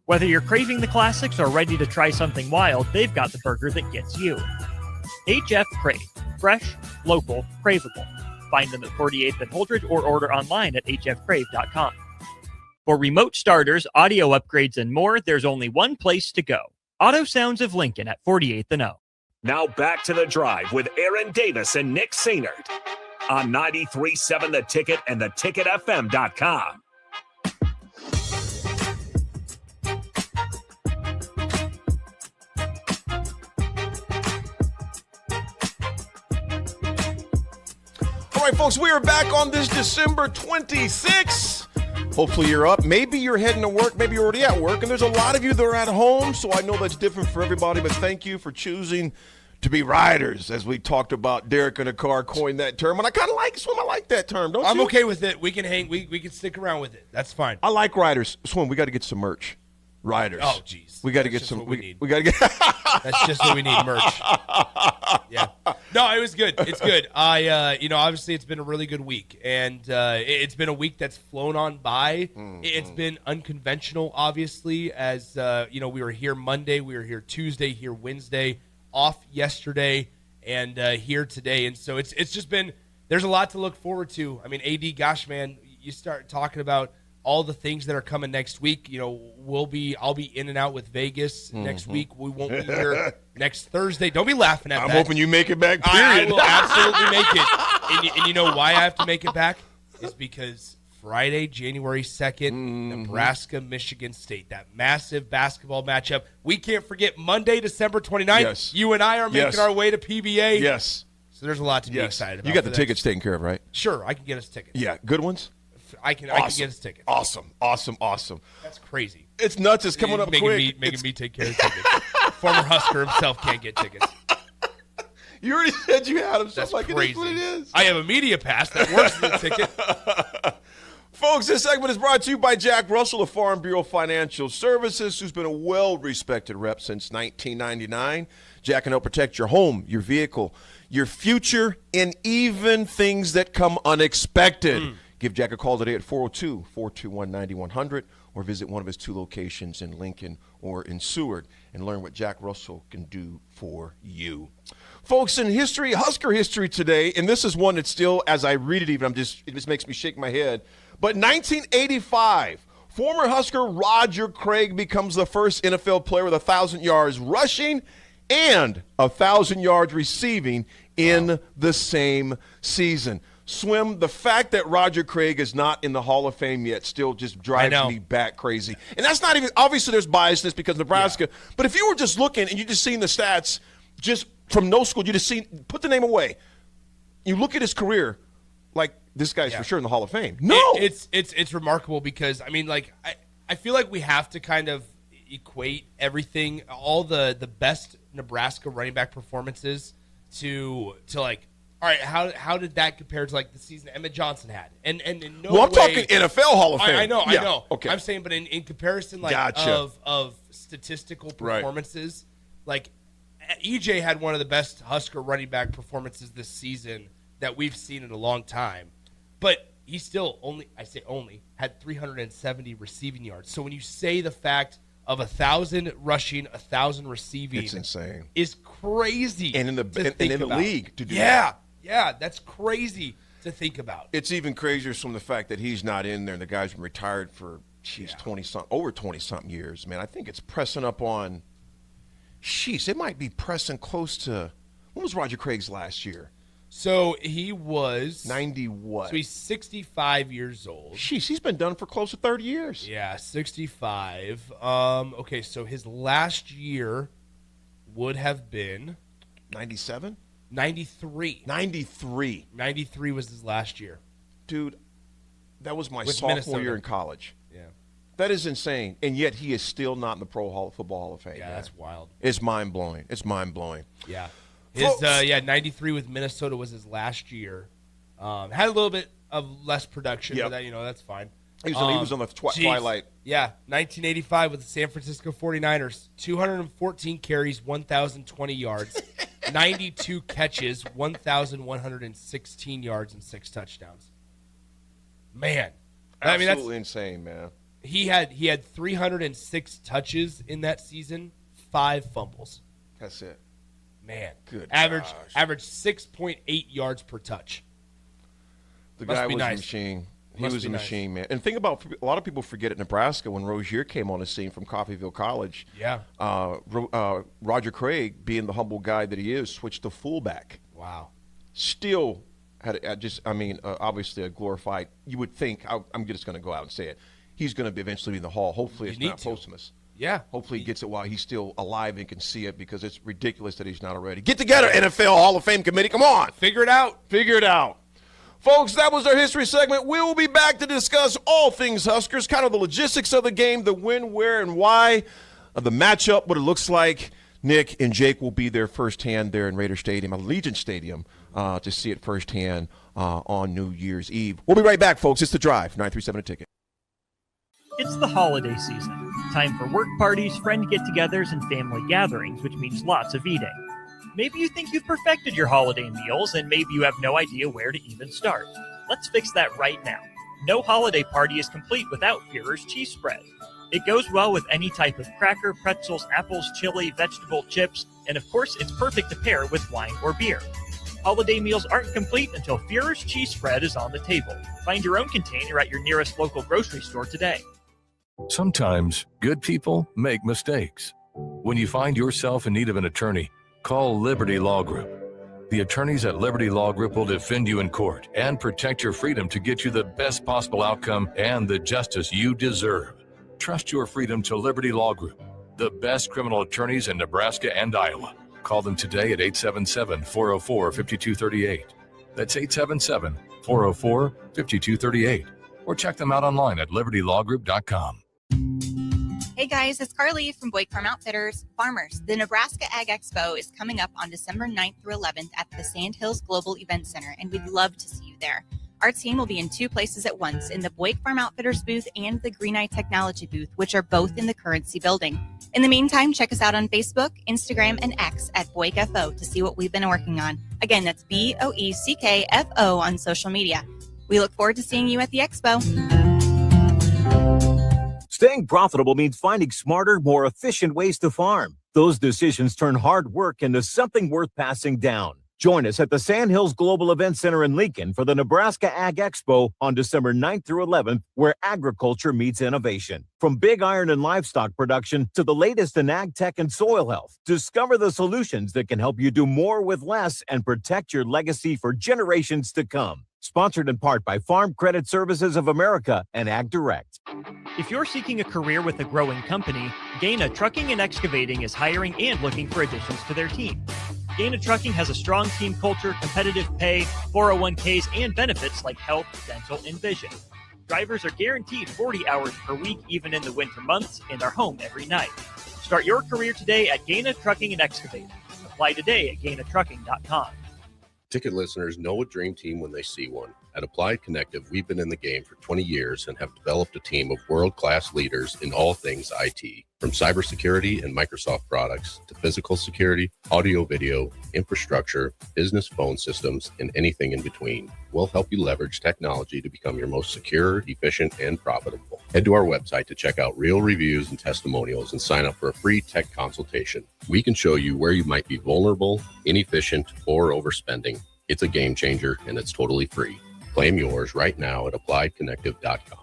Whether you're craving the classics or ready to try something wild, they've got the burger that gets you. HF Crave. Fresh, local, craveable. Find them at 48th and Holdridge or order online at hfcrave.com. For remote starters, audio upgrades, and more, there's only one place to go. Auto Sounds of Lincoln at 48th and O. Now back to the drive with Aaron Davis and Nick Sainert on 93.7 The Ticket and theticketfm.com. All right, folks, we are back on this December 26th. Hopefully you're up. Maybe you're heading to work. Maybe you're already at work. And there's a lot of you that are at home, so I know that's different for everybody. But thank you for choosing to be riders, as we talked about. Derek in a car coined that term. And I kind of like Swim. I like that term, don't you? I'm okay with it. We can hang. We can stick around with it. That's fine. I like riders. Swim, we got to get some merch. Riders. Oh, jeez. We got to get some. We got to get. That's just what we need, merch. Yeah. No, it was good. It's good. Obviously it's been a really good week, and it's been a week that's flown on by. It's been unconventional, obviously, as we were here Monday, we were here Tuesday, here Wednesday, off yesterday, and here today, and so it's just been. There's a lot to look forward to. I mean, AD, gosh, man, you start talking about all the things that are coming next week. I'll be in and out with Vegas next week. We won't be here next Thursday. Don't be laughing at I'm that. hoping you make it back, I period. will absolutely make it. And you know why I have to make it back? Is because Friday, January 2nd, Nebraska, Michigan State, that massive basketball matchup. We can't forget Monday, December 29th. Yes. You and I are making our way to PBA. Yes. So there's a lot to be excited about. You got the for tickets taken care of, right? Sure, I can get us tickets. Yeah, good ones? I can get us tickets. Awesome. That's crazy. It's nuts. It's coming up quick. Making me take care of tickets. Former Husker himself can't get tickets. You already said you had them. So That's like, crazy. It is what it is. I have a media pass that works for the ticket. Folks, this segment is brought to you by Jack Russell of Farm Bureau Financial Services, who's been a well-respected rep since 1999. Jack can help protect your home, your vehicle, your future, and even things that come unexpected. Give Jack a call today at 402-421-9100 or visit one of his 2 locations in Lincoln or in Seward and learn what Jack Russell can do for you. Folks, in history, Husker history today, and this is one that still, as I read it even, it just makes me shake my head. But 1985, former Husker Roger Craig becomes the first NFL player with 1,000 yards rushing and 1,000 yards receiving in the same season. Swim, the fact that Roger Craig is not in the Hall of Fame yet still just drives me bat crazy. And that's not even, obviously there's biasness because Nebraska, but if you were just looking and you just seen the stats just from no school, you just seen, put the name away, you look at his career, like this guy's for sure in the Hall of Fame. No! It's remarkable because, I mean, like, I feel like we have to kind of equate everything, all the best Nebraska running back performances to like, all right, how did that compare to like the season Emmett Johnson had? And in no I'm talking NFL Hall of Fame. I know. Okay. I'm saying, but in comparison, like of statistical performances, like EJ had one of the best Husker running back performances this season that we've seen in a long time, but he still only had 370 receiving yards. So when you say the fact of 1,000 rushing, 1,000 receiving, it's insane. Is crazy. And in the league to do that. Yeah, that's crazy to think about. It's even crazier from the fact that he's not in there and the guy's been retired for over 20-something years, man. I think it's pressing up on it might be pressing close to, when was Roger Craig's last year? So he was 90 what? So he's 65 years old. He's been done for close to 30 years. Yeah, 65. Okay, so his last year would have been 97? 93. 93. 93 was his last year. Dude, that was my With sophomore Minnesota. year in college. Yeah. That is insane. And yet he is still not in the Pro Football Hall of Fame. Yeah, man. that's wild. It's mind-blowing. Yeah. His 93 with Minnesota was his last year. Had a little bit of less production, but that's fine. He was on the twilight. Yeah, 1985 with the San Francisco 49ers, 214 carries, 1,020 yards, 92 catches, 1,116 yards, and 6 touchdowns. Man, Absolutely insane, man. He had 306 touches in that season, 5 fumbles. That's it. Man, good. Average 6.8 yards per touch. The guy was a machine. He was a machine, man. And think about, a lot of people forget at Nebraska when Rozier came on the scene from Coffeyville College. Yeah. Roger Craig, being the humble guy that he is, switched to fullback. Wow. Still had obviously a glorified. You would think, I'm just going to go out and say it. He's going to be eventually in the Hall. Hopefully, it's not posthumous. Yeah. Hopefully, he gets it while he's still alive and can see it, because it's ridiculous that he's not already. Get together, NFL Hall of Fame committee. Come on. Figure it out. Figure it out. Folks, that was our history segment. We will be back to discuss all things Huskers, kind of the logistics of the game, the when, where, and why of the matchup, what it looks like. Nick and Jake will be there firsthand there in Raider Stadium, Allegiant Stadium, to see it firsthand on New Year's Eve. We'll be right back, folks. It's The Drive, 937 A Ticket. It's the holiday season. Time for work parties, friend get-togethers, and family gatherings, which means lots of eating. Maybe you think you've perfected your holiday meals, and maybe you have no idea where to even start. Let's fix that right now. No holiday party is complete without Führer's cheese spread. It goes well with any type of cracker, pretzels, apples, chili, vegetable, chips, and of course, it's perfect to pair with wine or beer. Holiday meals aren't complete until Führer's cheese spread is on the table. Find your own container at your nearest local grocery store today. Sometimes good people make mistakes. When you find yourself in need of an attorney, call Liberty Law Group. The attorneys at Liberty Law Group will defend you in court and protect your freedom to get you the best possible outcome and the justice you deserve. Trust your freedom to Liberty Law Group, the best criminal attorneys in Nebraska and Iowa. Call them today at 877-404-5238. That's 877-404-5238. Or check them out online at libertylawgroup.com. Hey guys, it's Carly from Boyd Farm Outfitters. Farmers, the Nebraska Ag Expo is coming up on December 9th through 11th at the Sandhills Global Event Center, and we'd love to see you there. Our team will be in two places at once, in the Boyd Farm Outfitters booth and the Green Eye Technology booth, which are both in the Currency building. In the meantime, check us out on Facebook, Instagram, and X at BoydFO to see what we've been working on. Again, that's BOECKFO on social media. We look forward to seeing you at the Expo. Staying profitable means finding smarter, more efficient ways to farm. Those decisions turn hard work into something worth passing down. Join us at the Sandhills Global Event Center in Lincoln for the Nebraska Ag Expo on December 9th through 11th, where agriculture meets innovation. From big iron and livestock production to the latest in ag tech and soil health, discover the solutions that can help you do more with less and protect your legacy for generations to come. Sponsored in part by Farm Credit Services of America and Ag Direct. If you're seeking a career with a growing company, Gaina Trucking and Excavating is hiring and looking for additions to their team. Gaina Trucking has a strong team culture, competitive pay, 401ks, and benefits like health, dental, and vision. Drivers are guaranteed 40 hours per week, even in the winter months, and are home every night. Start your career today at Gaina Trucking and Excavating. Apply today at gainatrucking.com. Ticket listeners know a dream team when they see one. At Applied Connective, we've been in the game for 20 years and have developed a team of world-class leaders in all things IT. From cybersecurity and Microsoft products to physical security, audio-video, infrastructure, business phone systems, and anything in between. We'll help you leverage technology to become your most secure, efficient, and profitable. Head to our website to check out real reviews and testimonials and sign up for a free tech consultation. We can show you where you might be vulnerable, inefficient, or overspending. It's a game changer, and it's totally free. Claim yours right now at appliedconnective.com.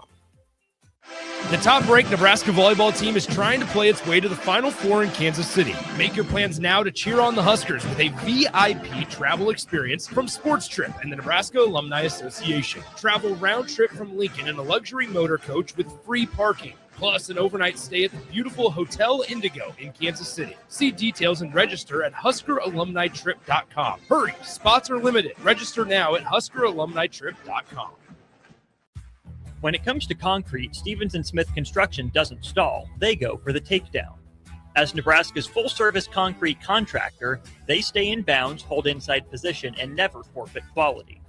The top-ranked Nebraska volleyball team is trying to play its way to the Final Four in Kansas City. Make your plans now to cheer on the Huskers with a VIP travel experience from Sports Trip and the Nebraska Alumni Association. Travel round trip from Lincoln in a luxury motor coach with free parking, plus an overnight stay at the beautiful Hotel Indigo in Kansas City. See details and register at HuskerAlumniTrip.com. Hurry, spots are limited. Register now at HuskerAlumniTrip.com. When it comes to concrete, Stevens & Smith Construction doesn't stall. They go for the takedown. As Nebraska's full-service concrete contractor, they stay in bounds, hold inside position, and never forfeit quality.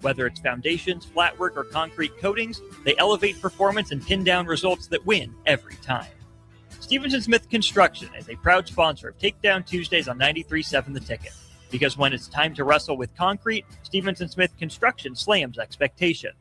Whether it's foundations, flatwork, or concrete coatings, they elevate performance and pin down results that win every time. Stevens & Smith Construction is a proud sponsor of Takedown Tuesdays on 93.7 The Ticket. Because when it's time to wrestle with concrete, Stevens & Smith Construction slams expectations.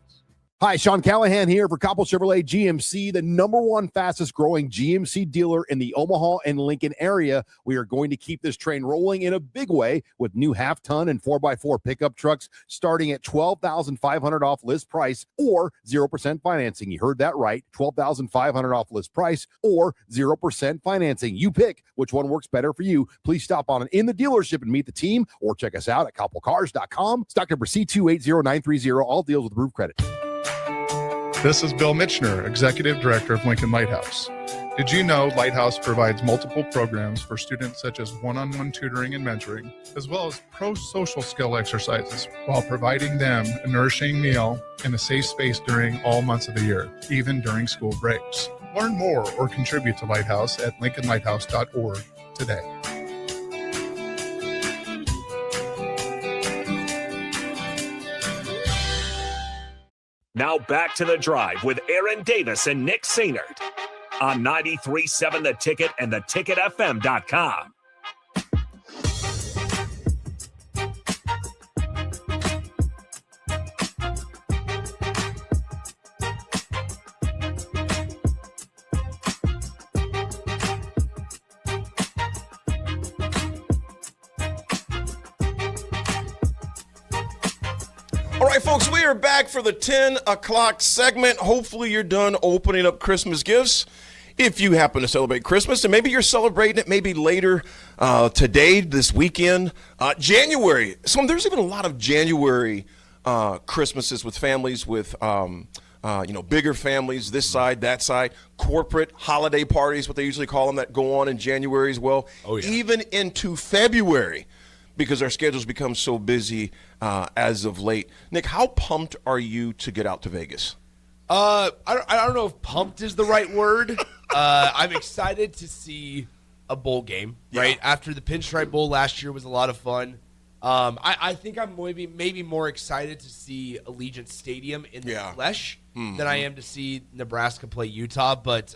Hi, Sean Callahan here for Coppell Chevrolet GMC, the #1 fastest growing GMC dealer in the Omaha and Lincoln area. We are going to keep this train rolling in a big way with new half-ton and 4x4 pickup trucks starting at $12,500 off list price or 0% financing. You heard that right, $12,500 off list price or 0% financing. You pick which one works better for you. Please stop on in the dealership and meet the team or check us out at CoppellCars.com. Stock number C280930. All deals with approved credit. This is Bill Mitchner, Executive Director of Lincoln Lighthouse. Did you know Lighthouse provides multiple programs for students such as one-on-one tutoring and mentoring, as well as pro-social skill exercises, while providing them a nourishing meal and a safe space during all months of the year, even during school breaks? Learn more or contribute to Lighthouse at lincolnlighthouse.org today. Now back to The Drive with Aaron Davis and Nick Sainert on 93.7 The Ticket and theticketfm.com. right, folks, we are back for the 10 o'clock segment. Hopefully you're done opening up Christmas gifts. If you happen to celebrate Christmas, and maybe you're celebrating it maybe later today, this weekend, January. So there's even a lot of January Christmases with families, with bigger families, this side, that side, corporate holiday parties, what they usually call them, that go on in January as well. Oh, yeah. Even into February, because our schedules become so busy as of late. Nick, how pumped are you to get out to Vegas? I don't know if pumped is the right word. I'm excited to see a bowl game, right? After the Pinstripe Bowl last year was a lot of fun. I think I'm maybe more excited to see Allegiant Stadium in the flesh than I am to see Nebraska play Utah. But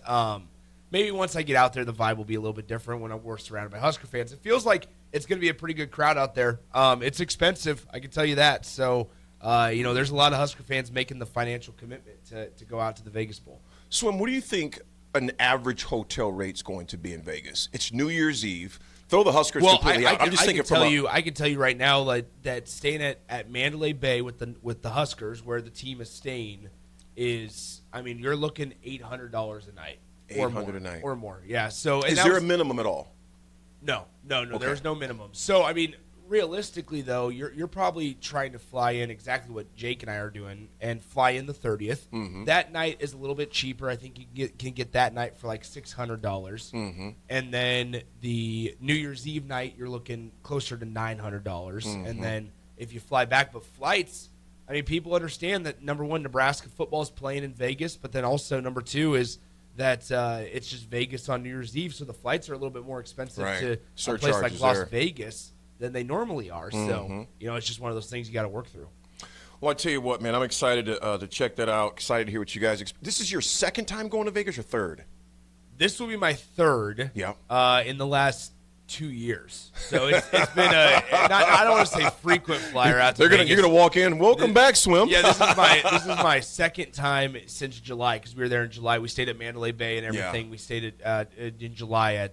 maybe once I get out there, the vibe will be a little bit different when we're surrounded by Husker fans. It feels like it's going to be a pretty good crowd out there. It's expensive, I can tell you that. So, there's a lot of Husker fans making the financial commitment to go out to the Vegas Bowl. Swim, what do you think an average hotel rate's going to be in Vegas? It's New Year's Eve. Throw the Huskers completely out. I'm just thinking I can tell you right now that staying at Mandalay Bay with the Huskers, where the team is staying, is, you're looking $800 a night. $800 a night. Or more, yeah. So is there a minimum at all? No. Okay. There's no minimum. So, realistically, though, you're probably trying to fly in exactly what Jake and I are doing and fly in the 30th. Mm-hmm. That night is a little bit cheaper. I think you can get that night for like $600. Mm-hmm. And then the New Year's Eve night, you're looking closer to $900. Mm-hmm. And then if you fly back, but flights, people understand that, number one, Nebraska football is playing in Vegas, but then also number two is that it's just Vegas on New Year's Eve, so the flights are a little bit more expensive to a place like Las Vegas than they normally are. Mm-hmm. So, it's just one of those things you got to work through. Well, I tell you what, man, I'm excited to check that out. Excited to hear what you guys. This is your second time going to Vegas, or third? This will be my third. Yeah. In the last 2 years. So it's been I don't want to say frequent flyer out to Vegas. You're gonna walk in. Welcome back, Swim. Yeah, this is my second time since July, because we were there in July. We stayed at Mandalay Bay and everything. Yeah. We stayed in July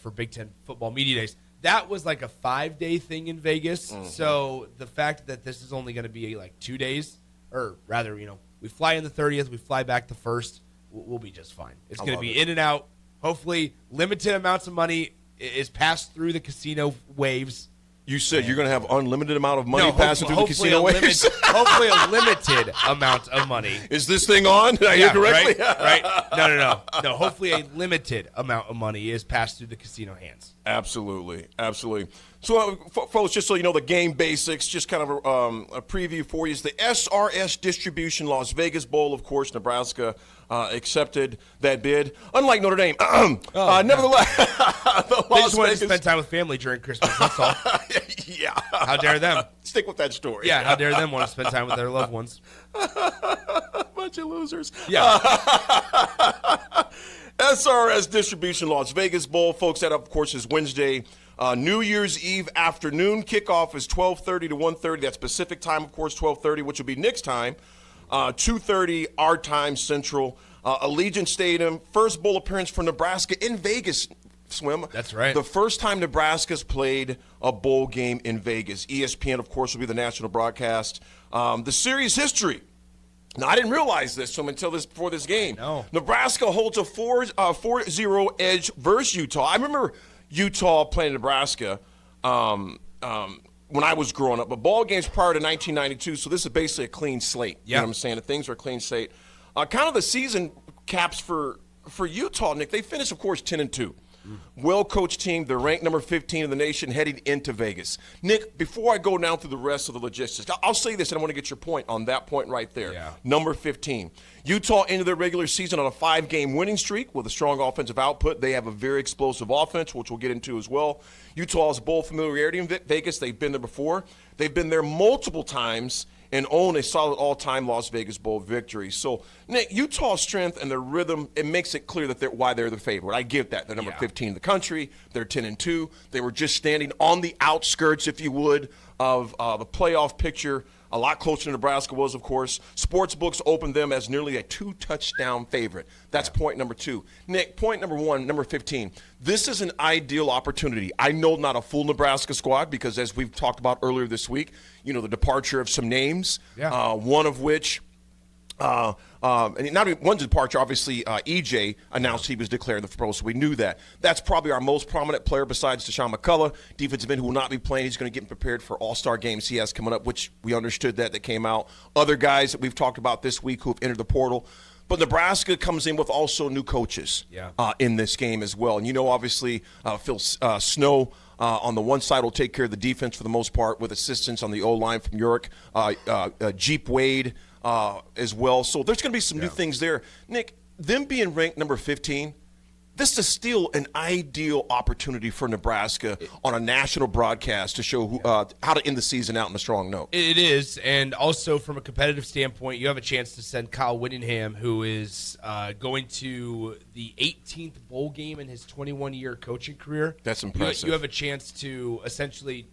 for Big Ten Football Media Days. That was like a 5-day thing in Vegas. Mm-hmm. So the fact that this is only going to be like 2 days, or rather, we fly in the 30th, we fly back the 1st, we'll be just fine. It's going to be in and out. Hopefully, limited amounts of money is passed through the casino waves. You said you're going to have unlimited amount of money passing through the casino waves? Hopefully a limited amount of money. Is this thing on? Did I hear correctly? Right. No. Hopefully a limited amount of money is passed through the casino hands. Absolutely. So, folks, just so you know the game basics, just kind of a preview for you is the SRS Distribution Las Vegas Bowl. Of course, Nebraska accepted that bid. Unlike Notre Dame, nevertheless, they just wanted to spend time with family during Christmas. That's all. Yeah. How dare them? Stick with that story. Yeah. How dare them want to spend time with their loved ones? Bunch of losers. Yeah. SRS Distribution Las Vegas Bowl, folks. That, of course, is Wednesday. New Year's Eve afternoon. Kickoff is 12:30 to 1:30. That's Pacific time, of course, 12:30, which will be Nick's time. 2:30 our time, Central. Allegiant Stadium. First bowl appearance for Nebraska in Vegas, Swim. That's right. The first time Nebraska's played a bowl game in Vegas. ESPN, of course, will be the national broadcast. The series history. Now, I didn't realize this until before this game. No. Nebraska holds a 4-0 edge versus Utah. I remember Utah playing Nebraska when I was growing up. But ball games prior to 1992, so this is basically a clean slate. You know what I'm saying? The things are a clean slate. Kind of the season caps for Utah, Nick. They finished, of course, 10-2. Well-coached team. They're ranked number 15 in the nation heading into Vegas. Nick, before I go down through the rest of the logistics, I'll say this, and I want to get your point on that point right there. Yeah. Number 15. Utah ended their regular season on a 5-game winning streak with a strong offensive output. They have a very explosive offense, which we'll get into as well. Utah has bowl familiarity in Vegas. They've been there before. They've been there multiple times and own a solid all-time Las Vegas Bowl victory. So, Nick, Utah's strength and their rhythm, it makes it clear that why they're the favorite. I get that. They're number 15 in the country. They're 10-2. They were just standing on the outskirts, if you would, of the playoff picture a lot closer than Nebraska was, of course. Sports books opened them as nearly a 2-touchdown favorite. That's point number 2. Nick, point number 1, number 15. This is an ideal opportunity. I know not a full Nebraska squad because, as we've talked about earlier this week, the departure of some names, one of which and not even one's departure, obviously, EJ announced he was declaring the pro, so we knew that. That's probably our most prominent player besides Deshaun McCullough, defensive end who will not be playing. He's going to get prepared for all-star games he has coming up, which we understood that came out. Other guys that we've talked about this week who have entered the portal. But Nebraska comes in with also new coaches in this game as well. And obviously, Phil Snow on the one side will take care of the defense for the most part with assistance on the O-line from York, Jeep Wade, as well. So there's going to be some new things there. Nick, them being ranked number 15, this is still an ideal opportunity for Nebraska on a national broadcast to show how to end the season out on a strong note. It is, and also from a competitive standpoint, you have a chance to send Kyle Whittingham, who is going to the 18th bowl game in his 21-year coaching career. That's impressive. You have a chance to essentially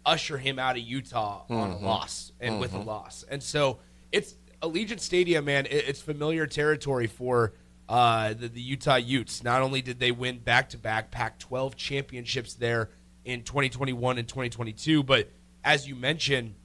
usher him out of Utah on a loss and with a loss. And so it's Allegiant Stadium, man. It's familiar territory for the Utah Utes. Not only did they win back-to-back Pac-12 championships there in 2021 and 2022, but as you mentioned,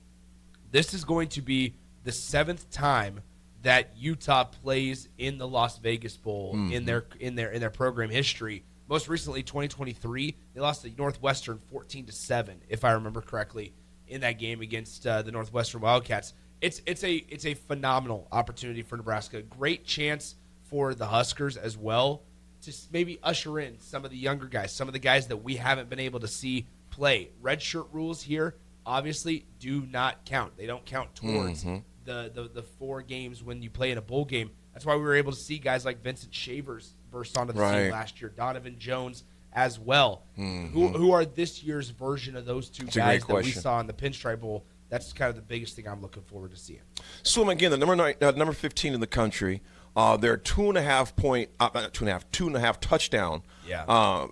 this is going to be the 7th time that Utah plays in the Las Vegas Bowl in their program history. Most recently, 2023, they lost to Northwestern 14-7, if I remember correctly, in that game against the Northwestern Wildcats. It's a phenomenal opportunity for Nebraska. Great chance for the Huskers as well to maybe usher in some of the younger guys, some of the guys that we haven't been able to see play. Red shirt rules here obviously do not count. They don't count towards the 4 games when you play in a bowl game. That's why we were able to see guys like Vincent Shavers burst onto the scene last year, Donovan Jones as well, who are this year's version of those two guys that we saw in the Pinstripe Bowl. That's kind of the biggest thing I'm looking forward to seeing. Swim, again, the number 15 in the country. They're 2.5 touchdown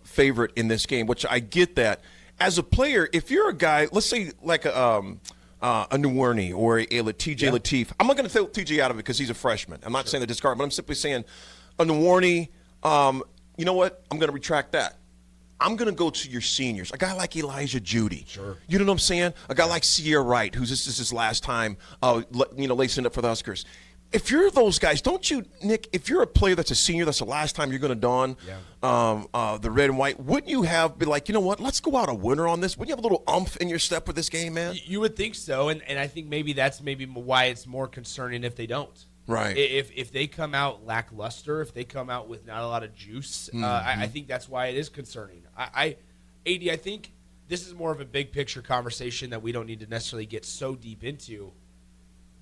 favorite in this game, which I get that. As a player, if you're a guy, let's say like a Nwaneri or a TJ Lateef, I'm not going to throw TJ out of it because he's a freshman. I'm not saying the discard, but I'm simply saying a Nwaneri, you know what? I'm going to retract that. I'm going to go to your seniors. A guy like Elijah Judy. Sure. You know what I'm saying? A guy like Sierra Wright, who's this is his last time, lacing up for the Huskers. If you're those guys, don't you, Nick, if you're a player that's a senior, that's the last time you're going to don the red and white, wouldn't you be like, you know what, let's go out a winner on this? Wouldn't you have a little umph in your step with this game, man? You would think so, and I think that's why it's more concerning if they don't. Right. If they come out lackluster, if they come out with not a lot of juice, I think that's why it is concerning. I think this is more of a big picture conversation that we don't need to necessarily get so deep into.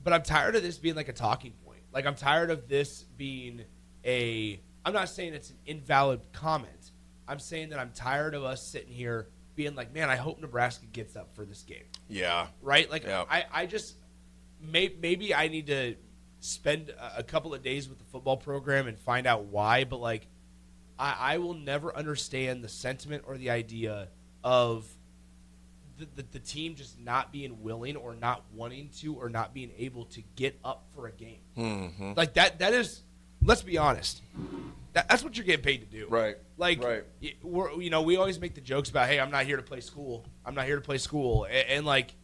But I'm tired of this being like a talking point. Like, I'm tired of this being I'm not saying it's an invalid comment. I'm saying that I'm tired of us sitting here being like, man, I hope Nebraska gets up for this game. Yeah. Right? Like, I just maybe I need to spend a couple of days with the football program and find out why. But, like, I will never understand the sentiment or the idea of the team just not being willing or not wanting to or not being able to get up for a game. Like that is, let's be honest, that's what you're getting paid to do. Right. Like, we always make the jokes about, hey, I'm not here to play school. I'm not here to play school. And like,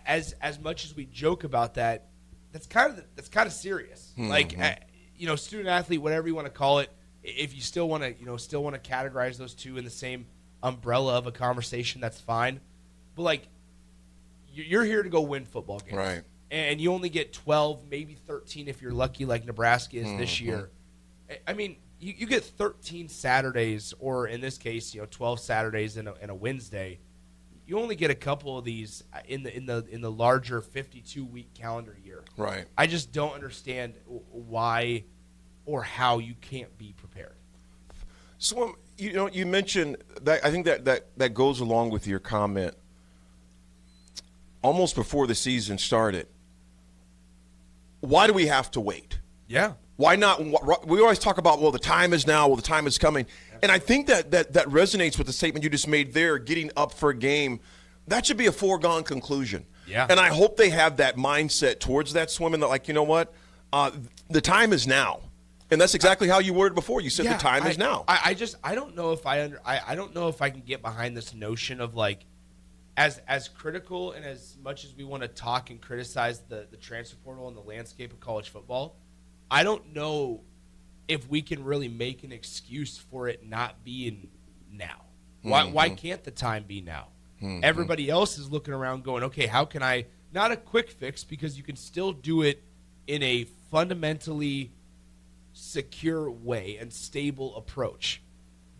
as much as we joke about that, that's kind of serious. Like, student athlete, whatever you want to call it, if you still want to categorize those two in the same umbrella of a conversation, that's fine. But, like, you're here to go win football games. Right. And you only get 12, maybe 13 if you're lucky, like Nebraska is this year. I mean, you get 13 Saturdays, or in this case, 12 Saturdays and a Wednesday. You only get a couple of these in the larger 52-week calendar year. Right. I just don't understand why or how you can't be prepared. So, you mentioned that. I think that goes along with your comment. Almost before the season started, why do we have to wait? Yeah. Why not? We always talk about, the time is now, the time is coming. And I think that resonates with the statement you just made there, getting up for a game. That should be a foregone conclusion. Yeah. And I hope they have that mindset towards that swimming that, like, you know what? The time is now. And that's exactly how you worded before. You said the time is now. I don't know if I don't know if I can get behind this notion of, like, as critical and as much as we want to talk and criticize the transfer portal and the landscape of college football, I don't know if we can really make an excuse for it not being now. Why can't the time be now? Everybody else is looking around going, okay, how can I, not a quick fix, because you can still do it in a fundamentally secure way and stable approach,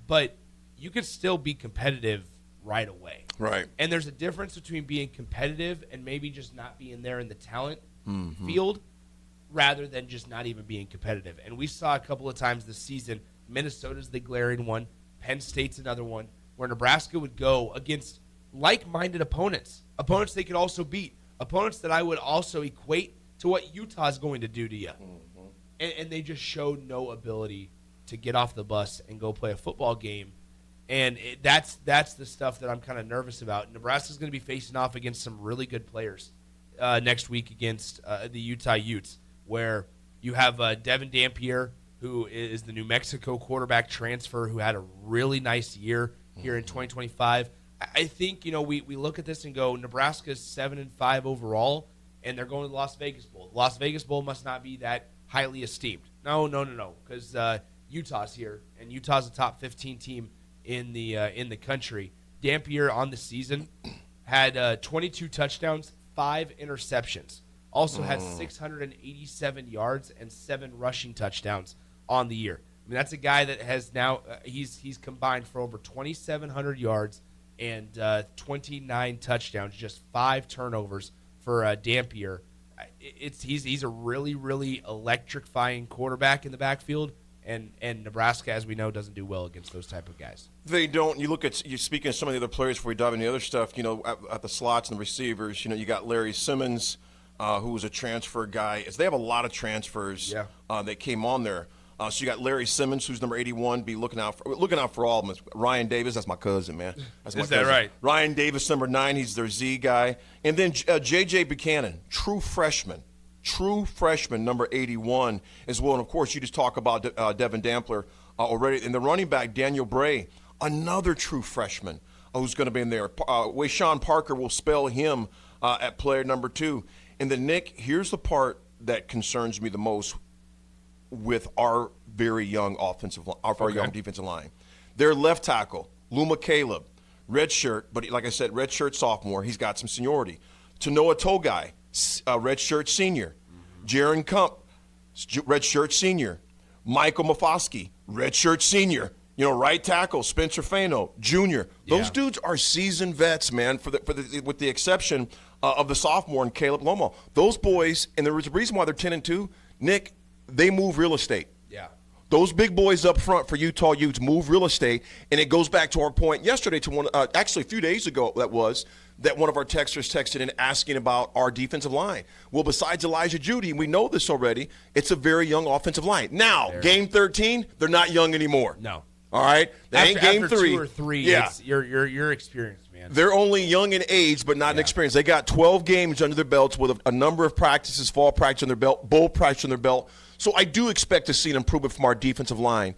but you can still be competitive right away. Right. And there's a difference between being competitive and maybe just not being there in the talent field rather than just not even being competitive. And we saw a couple of times this season, Minnesota's the glaring one, Penn State's another one, where Nebraska would go against like-minded opponents they could also beat, opponents that I would also equate to what Utah's going to do to you. And they just showed no ability to get off the bus and go play a football game. And that's the stuff that I'm kind of nervous about. Nebraska's going to be facing off against some really good players next week against the Utah Utes, where you have Devin Dampier, who is the New Mexico quarterback transfer who had a really nice year here in 2025. I think, we look at this and go, Nebraska's 7-5 overall, and they're going to the Las Vegas Bowl. The Las Vegas Bowl must not be that highly esteemed. No, because Utah's here, and Utah's a top 15 team in the country. Dampier on the season had 22 touchdowns, 5 interceptions. Also had 687 yards and 7 rushing touchdowns on the year. I mean, that's a guy that has now he's combined for over 2,700 yards and 29 touchdowns, just 5 turnovers for Dampier. He's a really, really electrifying quarterback in the backfield, and Nebraska, as we know, doesn't do well against those type of guys. They don't. You look at, you speaking of some of the other players before we dive into the other stuff, at the slots and the receivers, you got Larry Simmons, who was a transfer guy. They have a lot of transfers that came on there. So you got Larry Simmons, who's number 81. Be looking out for all of them. Ryan Davis, that's my cousin, man. That's my Is that cousin. right? Ryan Davis, number 9. He's their Z guy. And then J.J. Buchanan, true freshman, number 81 as well. And of course, you just talk about Devin Dampler already. And the running back Daniel Bray, another true freshman who's going to be in there. Wayshawn Parker will spell him at player number 2. And then Nick, here's the part that concerns me the most with our very young young defensive line. Their left tackle, Luma Caleb, redshirt, but like I said, redshirt sophomore. He's got some seniority. Tanoa Togai, redshirt senior. Jaron Kump, redshirt senior. Michael Mafosky, redshirt senior. Right tackle, Spencer Fano, junior. Those dudes are seasoned vets, man, with the exception of the sophomore and Caleb Lomo. Those boys, and there is a reason why they're 10-2, Nick, they move real estate. Yeah. Those big boys up front for Utah Utes move real estate, and it goes back to our point yesterday actually a few days ago that one of our texters texted in asking about our defensive line. Well, besides Elijah Judy, we know this already, it's a very young offensive line. Now, game 13, they're not young anymore. No. All right? They ain't game 3. 2 or 3, yeah. You're experienced, man. They're only young in age, but not in experience. They got 12 games under their belts with a number of practices, fall practice on their belt, bowl practice on their belt. So I do expect to see an improvement from our defensive line,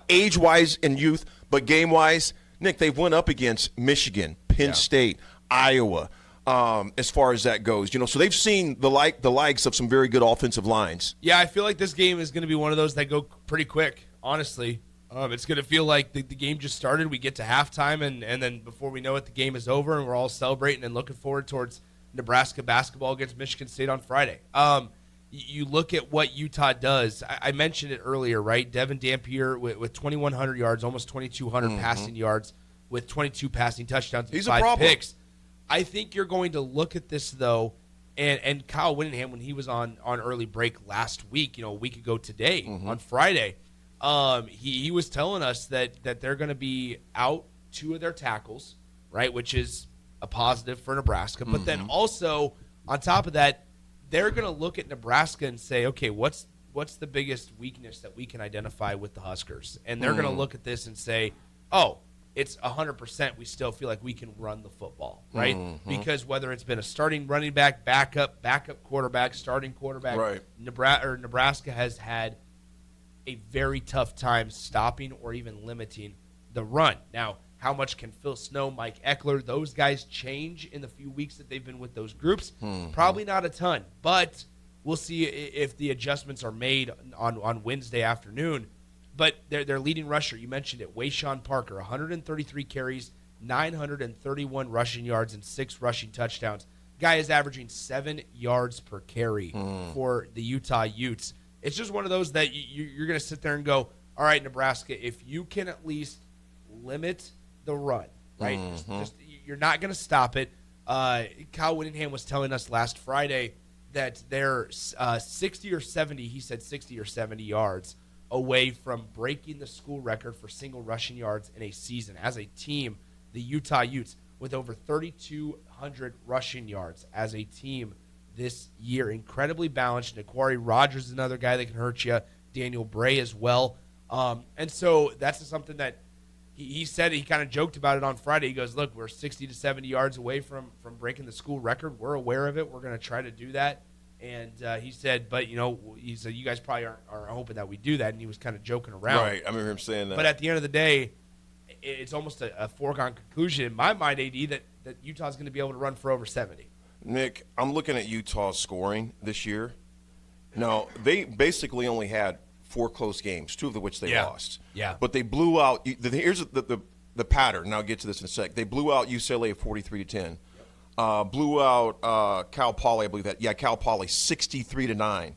age-wise and youth, but game-wise, Nick, they've went up against Michigan, Penn State, Iowa, as far as that goes. So they've seen the likes of some very good offensive lines. Yeah, I feel like this game is going to be one of those that go pretty quick, honestly. It's going to feel like the game just started. We get to halftime, and then before we know it, the game is over, and we're all celebrating and looking forward towards Nebraska basketball against Michigan State on Friday. You look at what Utah does. I mentioned it earlier, right? Devin Dampier with 2,100 yards, almost 2,200 passing yards with 22 passing touchdowns and 5 picks. I think you're going to look at this, though, and Kyle Whittingham, when he was on early break last week, a week ago today, on Friday, he was telling us that they're going to be out 2 of their tackles, right, which is a positive for Nebraska. But then also, on top of that, they're going to look at Nebraska and say, okay, what's the biggest weakness that we can identify with the Huskers? And they're going to look at this and say, oh, it's 100% we still feel like we can run the football, right? Mm-hmm. Because whether it's been a starting running back, backup quarterback, starting quarterback, right. Nebraska has had a very tough time stopping or even limiting the run. Now, how much can Phil Snow, Mike Eckler, those guys change in the few weeks that they've been with those groups? Mm-hmm. Probably not a ton, but we'll see if the adjustments are made on Wednesday afternoon. But their leading rusher, you mentioned it, Wayshawn Parker, 133 carries, 931 rushing yards, and 6 rushing touchdowns. Guy is averaging 7 yards per carry for the Utah Utes. It's just one of those that you're going to sit there and go, all right, Nebraska, if you can at least limit the run, right? Just you're not going to stop it. Kyle Whittingham was telling us last Friday that they're 60 or 70, he said 60 or 70 yards away from breaking the school record for single rushing yards in a season. As a team, the Utah Utes, with over 3,200 rushing yards as a team this year. Incredibly balanced. Naquari Rogers is another guy that can hurt you. Daniel Bray as well. And so that's something that he said. He kind of joked about it on Friday. He goes, look, we're 60 to 70 yards away from breaking the school record. We're aware of it. We're going to try to do that. And he said, but, he said, you guys probably are hoping that we do that. And he was kind of joking around. Right. I remember him saying that. But at the end of the day, it's almost a foregone conclusion in my mind, AD, that Utah's going to be able to run for over 70. Nick, I'm looking at Utah's scoring this year. Now, they basically only had 4 close games, 2 of which they lost. Yeah. But they blew out – here's the pattern, and I'll get to this in a sec. They blew out UCLA 43-10. Blew out Cal Poly, I believe that. Yeah, Cal Poly 63-9.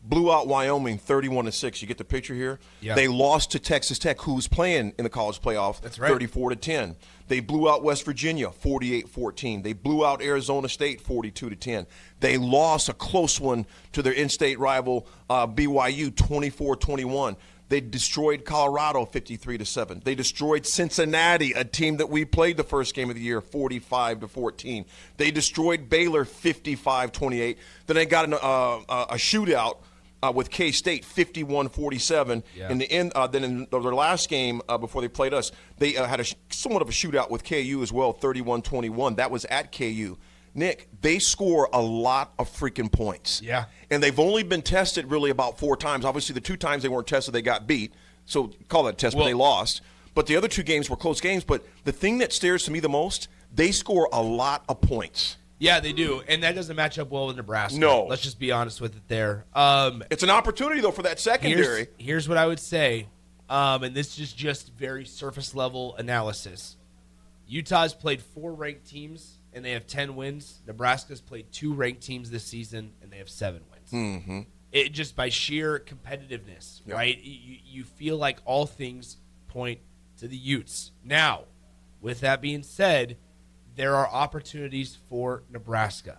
Blew out Wyoming 31-6. You get the picture here? Yeah. They lost to Texas Tech, who's playing in the college playoff. That's right. 34-10. They blew out West Virginia 48-14. They blew out Arizona State 42-10. They lost a close one to their in-state rival BYU 24-21. They destroyed Colorado 53-7. They destroyed Cincinnati, a team that we played the first game of the year, 45-14. They destroyed Baylor 55-28. Then they got a shootout with K-State 51-47. Yeah. In the end, then in their last game before they played us, they had somewhat of a shootout with KU as well, 31-21. That was at KU. Nick, they score a lot of freaking points. Yeah. And they've only been tested really about 4 times. Obviously, the 2 times they weren't tested, they got beat. So call that a test, but they lost. But the other 2 games were close games. But the thing that stares to me the most, they score a lot of points. Yeah, they do. And that doesn't match up well with Nebraska. No. Let's just be honest with it there. It's an opportunity, though, for that secondary. Here's what I would say, and this is just very surface-level analysis. Utah's played 4 ranked teams, and they have 10 wins. Nebraska's played 2 ranked teams this season, and they have 7 wins. Mm-hmm. It just by sheer competitiveness, right? You feel like all things point to the Utes. Now, with that being said, there are opportunities for Nebraska.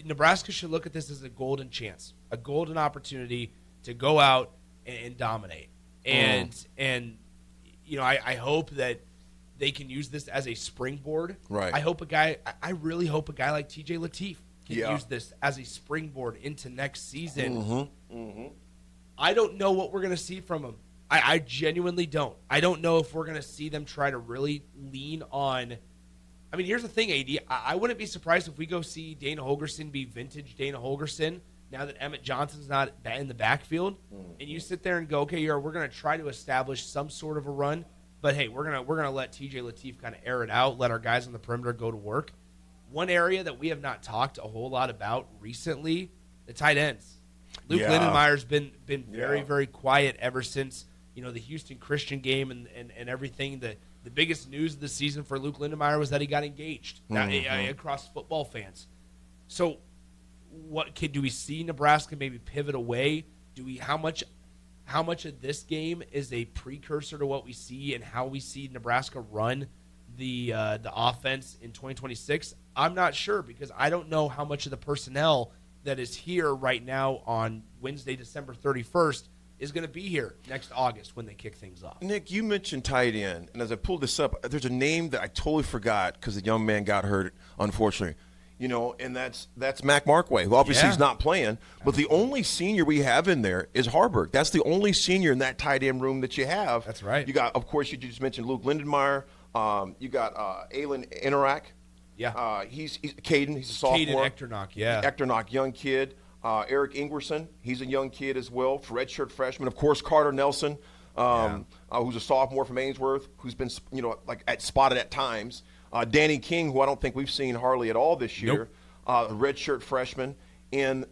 Nebraska should look at this as a golden chance, a golden opportunity to go out and dominate. And I hope that they can use this as a springboard. Right. I really hope a guy like TJ Lateef can use this as a springboard into next season. Mm-hmm. Mm-hmm. I don't know what we're going to see from him. I genuinely don't. I don't know if we're going to see them try to really lean on. I mean, here's the thing, AD. I wouldn't be surprised if we go see Dana Holgorsen be vintage Dana Holgorsen now that Emmett Johnson's not in the backfield. And you sit there and go, okay, we're going to try to establish some sort of a run. But, hey, we're gonna let TJ Lateef kind of air it out, let our guys on the perimeter go to work. One area that we have not talked a whole lot about recently, the tight ends. Luke Lindenmeyer's been very, very quiet ever since the Houston Christian game and everything. The biggest news of the season for Luke Lindenmeyer was that he got engaged across football fans. So do we see Nebraska maybe pivot away? How much of this game is a precursor to what we see and how we see Nebraska run the offense in 2026? I'm not sure because I don't know how much of the personnel that is here right now on Wednesday, December 31st is going to be here next August when they kick things off. Nick, you mentioned tight end, and as I pulled this up, there's a name that I totally forgot because the young man got hurt, unfortunately. And that's Mac Markway, who obviously he's not playing. But the only senior we have in there is Harburg. That's the only senior in that tight end room that you have. That's right. You got, of course, you just mentioned Luke Lindenmeyer. You got Aylin Interak. Yeah. He's Caden. He's a sophomore. Caden Echternock, yeah. Echternock, young kid. Eric Ingerson, he's a young kid as well, redshirt freshman. Of course, Carter Nelson, who's a sophomore from Ainsworth, who's been, spotted at times. Danny King, who I don't think we've seen hardly at all this year, redshirt freshman. And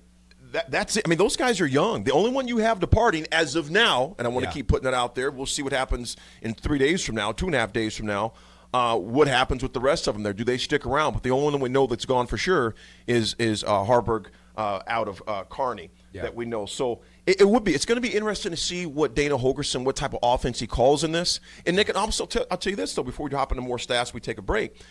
that's it. I mean, those guys are young. The only one you have departing as of now, and I want to keep putting that out there, we'll see what happens in 3 days from now, 2.5 days from now, what happens with the rest of them there. Do they stick around? But the only one we know that's gone for sure is Harburg out of Kearney that we know. So it's going to be interesting to see what Dana Holgorsen, what type of offense he calls in this. And Nick, and I'll tell you this, though, before we hop into more stats, we take a break.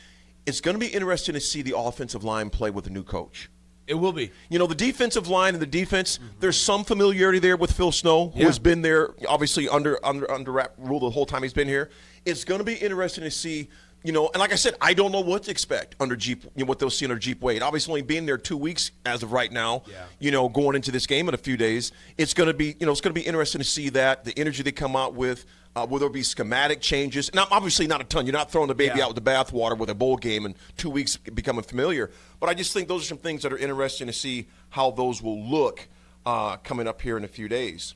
It's going to be interesting to see the offensive line play with a new coach. It will be. The defensive line and the defense, there's some familiarity there with Phil Snow, who has been there, obviously, under wrap rule the whole time he's been here. It's going to be interesting to see, and like I said, I don't know what to expect under Jeep, what they'll see under Jeep Wade. Obviously, only being there 2 weeks as of right now, going into this game in a few days. It's going to be, it's going to be interesting to see that, the energy they come out with. Will there be schematic changes? And obviously not a ton. You're not throwing the baby out with the bathwater with a bowl game in 2 weeks becoming familiar. But I just think those are some things that are interesting to see how those will look coming up here in a few days.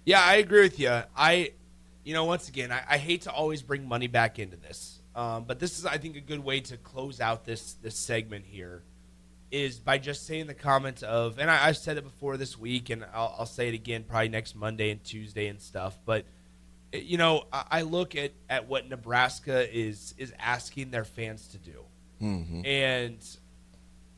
Yeah, I agree with you. Once again, I hate to always bring money back into this. But this is, I think, a good way to close out this segment here is by just saying the comment of, and I've said it before this week, and I'll say it again probably next Monday and Tuesday and stuff, but I look at what Nebraska is asking their fans to do. Mm-hmm. And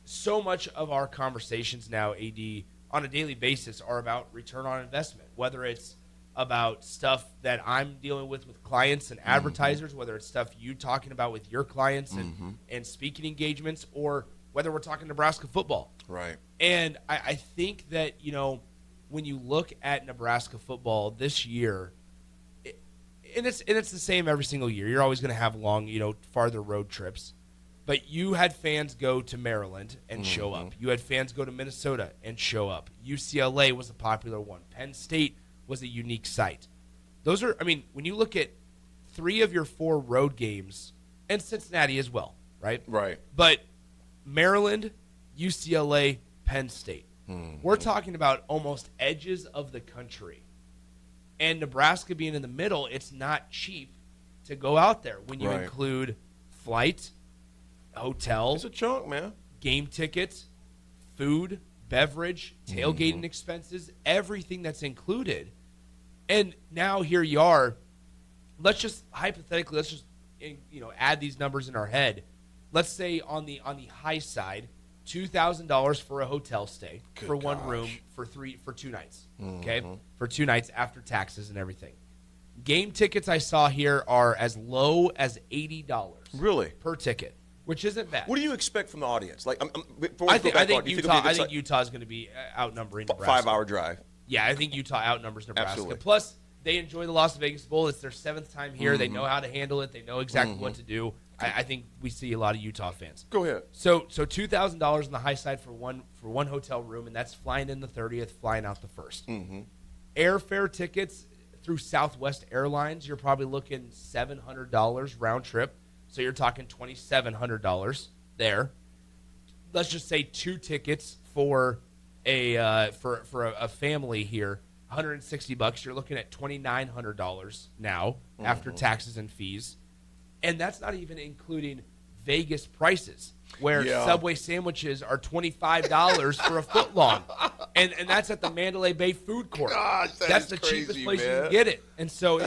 so much of our conversations now, AD, on a daily basis are about return on investment, whether it's about stuff that I'm dealing with clients and advertisers, whether it's stuff you talking about with your clients and speaking engagements, or whether we're talking Nebraska football. Right. And I think that, when you look at Nebraska football this year, and it's the same every single year. You're always going to have long, farther road trips. But you had fans go to Maryland and show up. You had fans go to Minnesota and show up. UCLA was a popular one. Penn State was a unique site. Those are, when you look at 3 of your 4 road games, and Cincinnati as well, right? Right. But Maryland, UCLA, Penn State. We're talking about almost edges of the country. And Nebraska being in the middle, it's not cheap to go out there when you include flight, hotel. It's a chunk, man. Game tickets, food, beverage, tailgating expenses, everything that's included. And now here you are. Let's just hypothetically, add these numbers in our head. Let's say on the high side, $2,000 for a hotel stay for one room for 2 nights. Okay, for 2 nights after taxes and everything. Game tickets I saw here are as low as $80. Really? Per ticket, which isn't bad. What do you expect from the audience? Like, I think Utah is going to be outnumbering Nebraska. 5-hour drive. Yeah, I think Utah outnumbers Nebraska. Absolutely. Plus, they enjoy the Las Vegas Bowl. It's their 7th time here. They know how to handle it. They know exactly what to do. I think we see a lot of Utah fans. Go ahead. So $2,000 on the high side for one hotel room, and that's flying in the 30th, flying out the 1st. Airfare tickets through Southwest Airlines, you're probably looking $700 round trip. So you're talking $2,700 there. Let's just say 2 tickets for a family here, $160. You're looking at $2,900 now after taxes and fees. And that's not even including Vegas prices, where Subway sandwiches are $25 for a foot long. And that's at the Mandalay Bay Food Court. Gosh, that's the cheapest place you can get it. And so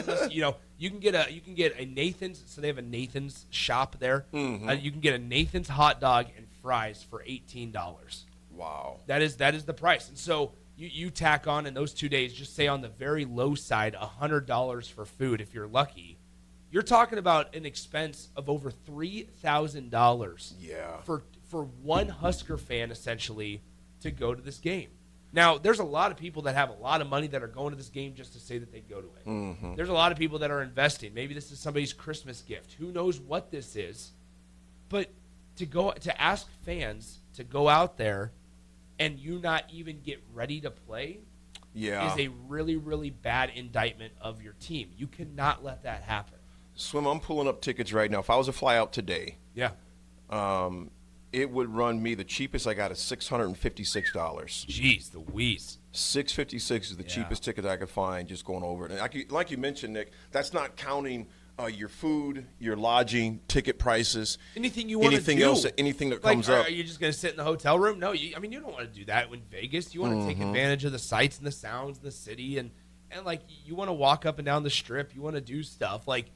you can get a Nathan's, so they have a Nathan's shop there. You can get a Nathan's hot dog and fries for $18. Wow. That is the price. And so you tack on in those 2 days, just say on the very low side, $100 for food if you're lucky. You're talking about an expense of over $3,000 for one Husker fan, essentially, to go to this game. Now, there's a lot of people that have a lot of money that are going to this game just to say that they go to it. There's a lot of people that are investing. Maybe this is somebody's Christmas gift. Who knows what this is? But to ask fans to go out there and you not even get ready to play is a really, really bad indictment of your team. You cannot let that happen. Swim, I'm pulling up tickets right now. If I was to fly out today, yeah, it would run me, the cheapest I got is $656. Jeez, the wheeze. $656 is the cheapest ticket I could find just going over it. And like you mentioned, Nick, that's not counting your food, your lodging, ticket prices. Anything you want to do. Anything else, anything that comes up. Are you just going to sit in the hotel room? No, you don't want to do that in Vegas. You want to take advantage of the sights and the sounds in the city. And like, you want to walk up and down the strip. You want to do stuff. Like,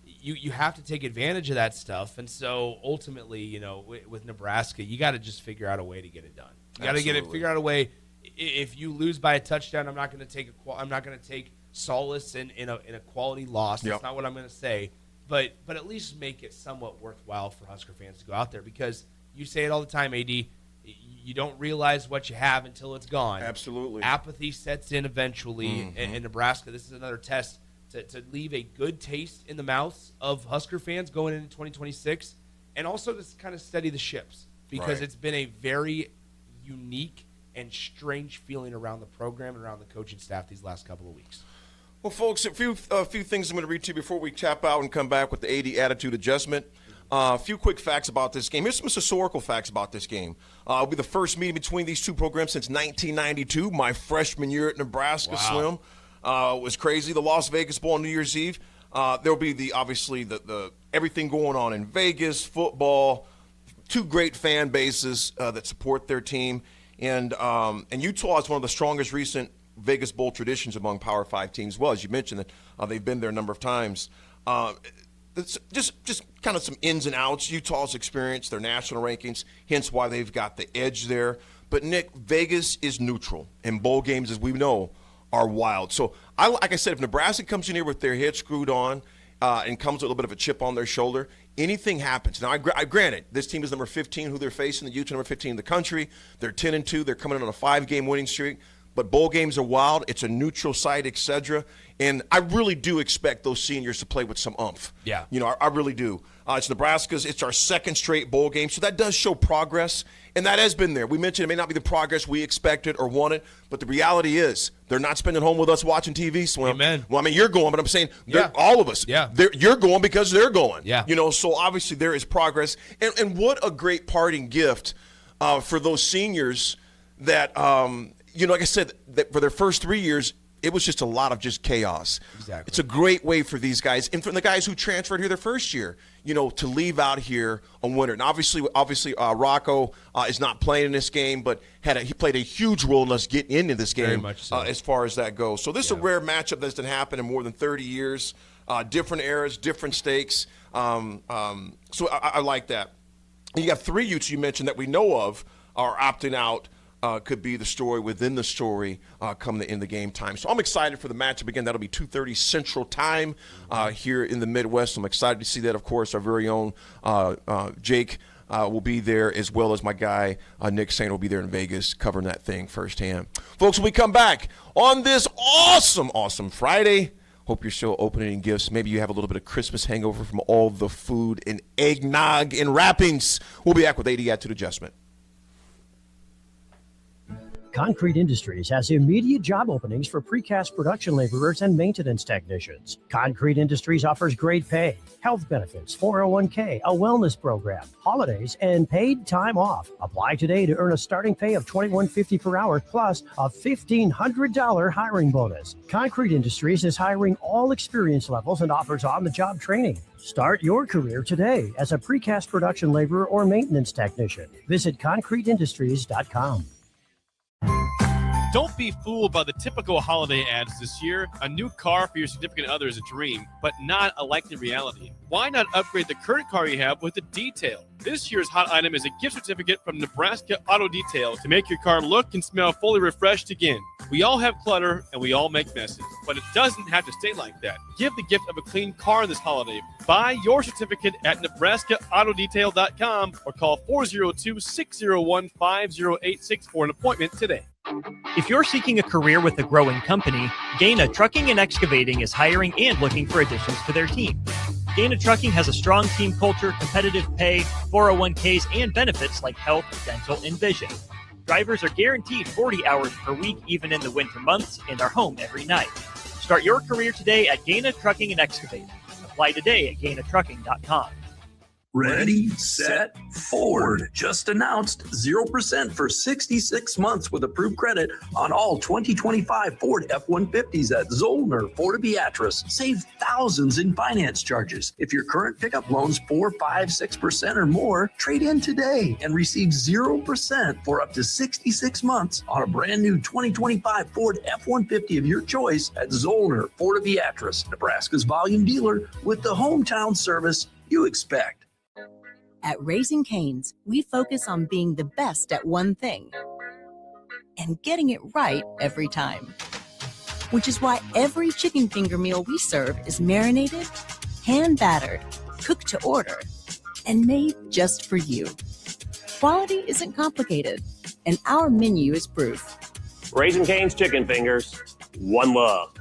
you have to take advantage of that stuff. And so ultimately, you know, with Nebraska, you got to just figure out a way to get it done. You got to figure out a way. If you lose by a touchdown, I'm not going to take solace in a quality loss. That's not what I'm going to say. But at least make it somewhat worthwhile for Husker fans to go out there, because you say it all the time, AD. You don't realize what you have until it's gone. Absolutely. Apathy sets in eventually. In Nebraska, this is another test to leave a good taste in the mouths of Husker fans going into 2026, and also to kind of steady the ships, because it's been a very unique and strange feeling around the program and around the coaching staff these last couple of weeks. Well, folks, a few things I'm going to read to you before we tap out and come back with the AD attitude adjustment. A few quick facts about this game. Here's some historical facts about this game. It'll be the first meeting between these two programs since 1992, my freshman year at Nebraska. Swim. It was crazy. The Las Vegas Bowl on New Year's Eve. There'll be obviously the everything going on in Vegas, football, two great fan bases that support their team. And Utah is one of the strongest recent Vegas Bowl traditions among Power 5 teams. Well, as you mentioned, that they've been there a number of times. It's just kind of some ins and outs. Utah's experience, their national rankings, hence why they've got the edge there. But, Nick, Vegas is neutral, and bowl games, as we know, are wild. So, like I said, if Nebraska comes in here with their head screwed on and comes with a little bit of a chip on their shoulder, anything happens. Now, I granted, this team is number 15 who they're facing, the Utah number 15 in the country. They're 10-2. They're coming in on a 5-game winning streak. But bowl games are wild. It's a neutral site, etc. And I really do expect those seniors to play with some oomph. Yeah. You know, I really do. It's Nebraska's. It's our second straight bowl game. So that does show progress. And that has been there. We mentioned it may not be the progress we expected or wanted, but the reality is they're not spending home with us watching TV, Swim. Amen. Well, I mean, you're going, but I'm saying all of us. Yeah. You're going because they're going. Yeah. You know, so obviously there is progress. And what a great parting gift for those seniors that you know, like I said, that for their first 3 years, it was just a lot of just chaos. Exactly. It's a great way for these guys, and for the guys who transferred here their first year, you know, to leave out here a winner. And obviously, Rocco is not playing in this game, but he played a huge role in us getting into this game. Very much so. As far as that goes. So this is a rare matchup that hasn't happened in more than 30 years. Different eras, different stakes. So I like that. And you got 3 Utes you mentioned that we know of are opting out. Could be the story within the story come the end of game time. So I'm excited for the matchup. Again, that'll be 2:30 Central Time here in the Midwest. I'm excited to see that, of course. Our very own Jake will be there, as well as my guy Nick Sainer will be there in Vegas covering that thing firsthand. Folks, when we come back on this awesome Friday, hope you're still opening gifts. Maybe you have a little bit of Christmas hangover from all the food and eggnog and wrappings. We'll be back with AD Attitude Adjustment. Concrete Industries has immediate job openings for precast production laborers and maintenance technicians. Concrete Industries offers great pay, health benefits, 401k, a wellness program, holidays, and paid time off. Apply today to earn a starting pay of $21.50 per hour plus a $1,500 hiring bonus. Concrete Industries is hiring all experience levels and offers on-the-job training. Start your career today as a precast production laborer or maintenance technician. Visit concreteindustries.com. Don't be fooled by the typical holiday ads this year. A new car for your significant other is a dream, but not a likely reality. Why not upgrade the current car you have with a detail? This year's hot item is a gift certificate from Nebraska Auto Detail to make your car look and smell fully refreshed again. We all have clutter and we all make messes, but it doesn't have to stay like that. Give the gift of a clean car this holiday. Buy your certificate at NebraskaAutoDetail.com or call 402-601-5086 for an appointment today. If you're seeking a career with a growing company, Gaina Trucking and Excavating is hiring and looking for additions to their team. Gaina Trucking has a strong team culture, competitive pay, 401ks, and benefits like health, dental, and vision. Drivers are guaranteed 40 hours per week, even in the winter months, and are home every night. Start your career today at Gaina Trucking and Excavating. Apply today at gainatrucking.com. Ready, set, Ford. Just announced 0% for 66 months with approved credit on all 2025 Ford F-150s at Zollner, Fort Beatrice. Save thousands in finance charges. If your current pickup loan's 4, 5, 6% or more, trade in today and receive 0% for up to 66 months on a brand new 2025 Ford F-150 of your choice at Zollner, Fort Beatrice, Nebraska's volume dealer with the hometown service you expect. At Raising Cane's, we focus on being the best at one thing and getting it right every time. Which is why every chicken finger meal we serve is marinated, hand-battered, cooked to order, and made just for you. Quality isn't complicated, and our menu is proof. Raising Cane's chicken fingers. One love.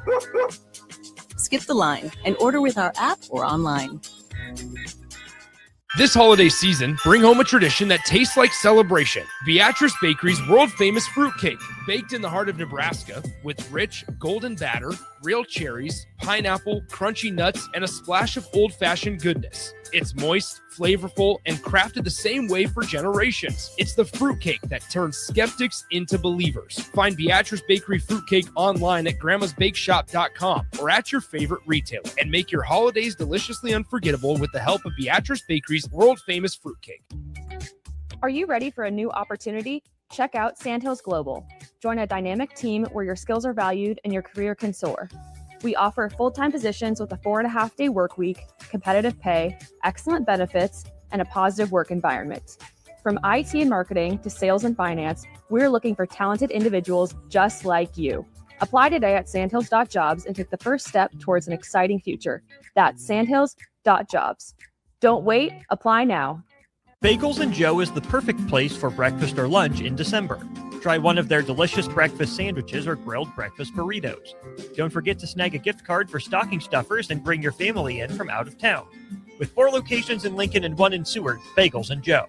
Skip the line and order with our app or online. This holiday season, bring home a tradition that tastes like celebration. Beatrice Bakery's world-famous fruitcake, baked in the heart of Nebraska with rich, golden batter, real cherries, pineapple, crunchy nuts, and a splash of old-fashioned goodness. It's moist, flavorful, and crafted the same way for generations. It's the fruitcake that turns skeptics into believers. Find Beatrice Bakery fruitcake online at grandmasbakeshop.com or at your favorite retailer, and make your holidays deliciously unforgettable with the help of Beatrice Bakery's world-famous fruitcake. Are you ready for a new opportunity? Check out Sandhills Global. Join a dynamic team where your skills are valued and your career can soar. We offer full-time positions with a 4.5-day work week, competitive pay, excellent benefits, and a positive work environment. From IT and marketing to sales and finance, we're looking for talented individuals just like you. Apply today at sandhills.jobs and take the first step towards an exciting future. That's sandhills.jobs. Don't wait, apply now. Bagels and Joe is the perfect place for breakfast or lunch in December. Try one of their delicious breakfast sandwiches or grilled breakfast burritos. Don't forget to snag a gift card for stocking stuffers and bring your family in from out of town. With 4 locations in Lincoln and 1 in Seward, Bagels and Joe.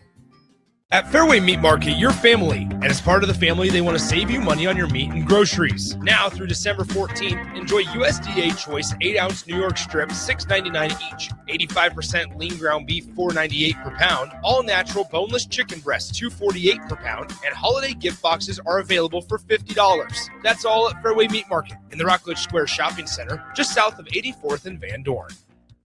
At Fairway Meat Market, you're family, and as part of the family, they want to save you money on your meat and groceries. Now through December 14th, enjoy USDA Choice 8-ounce New York strips, $6.99 each, 85% lean ground beef, $4.98 per pound, all natural boneless chicken breasts, $2.48 per pound, and holiday gift boxes are available for $50. That's all at Fairway Meat Market in the Rockledge Square Shopping Center, just south of 84th and Van Dorn.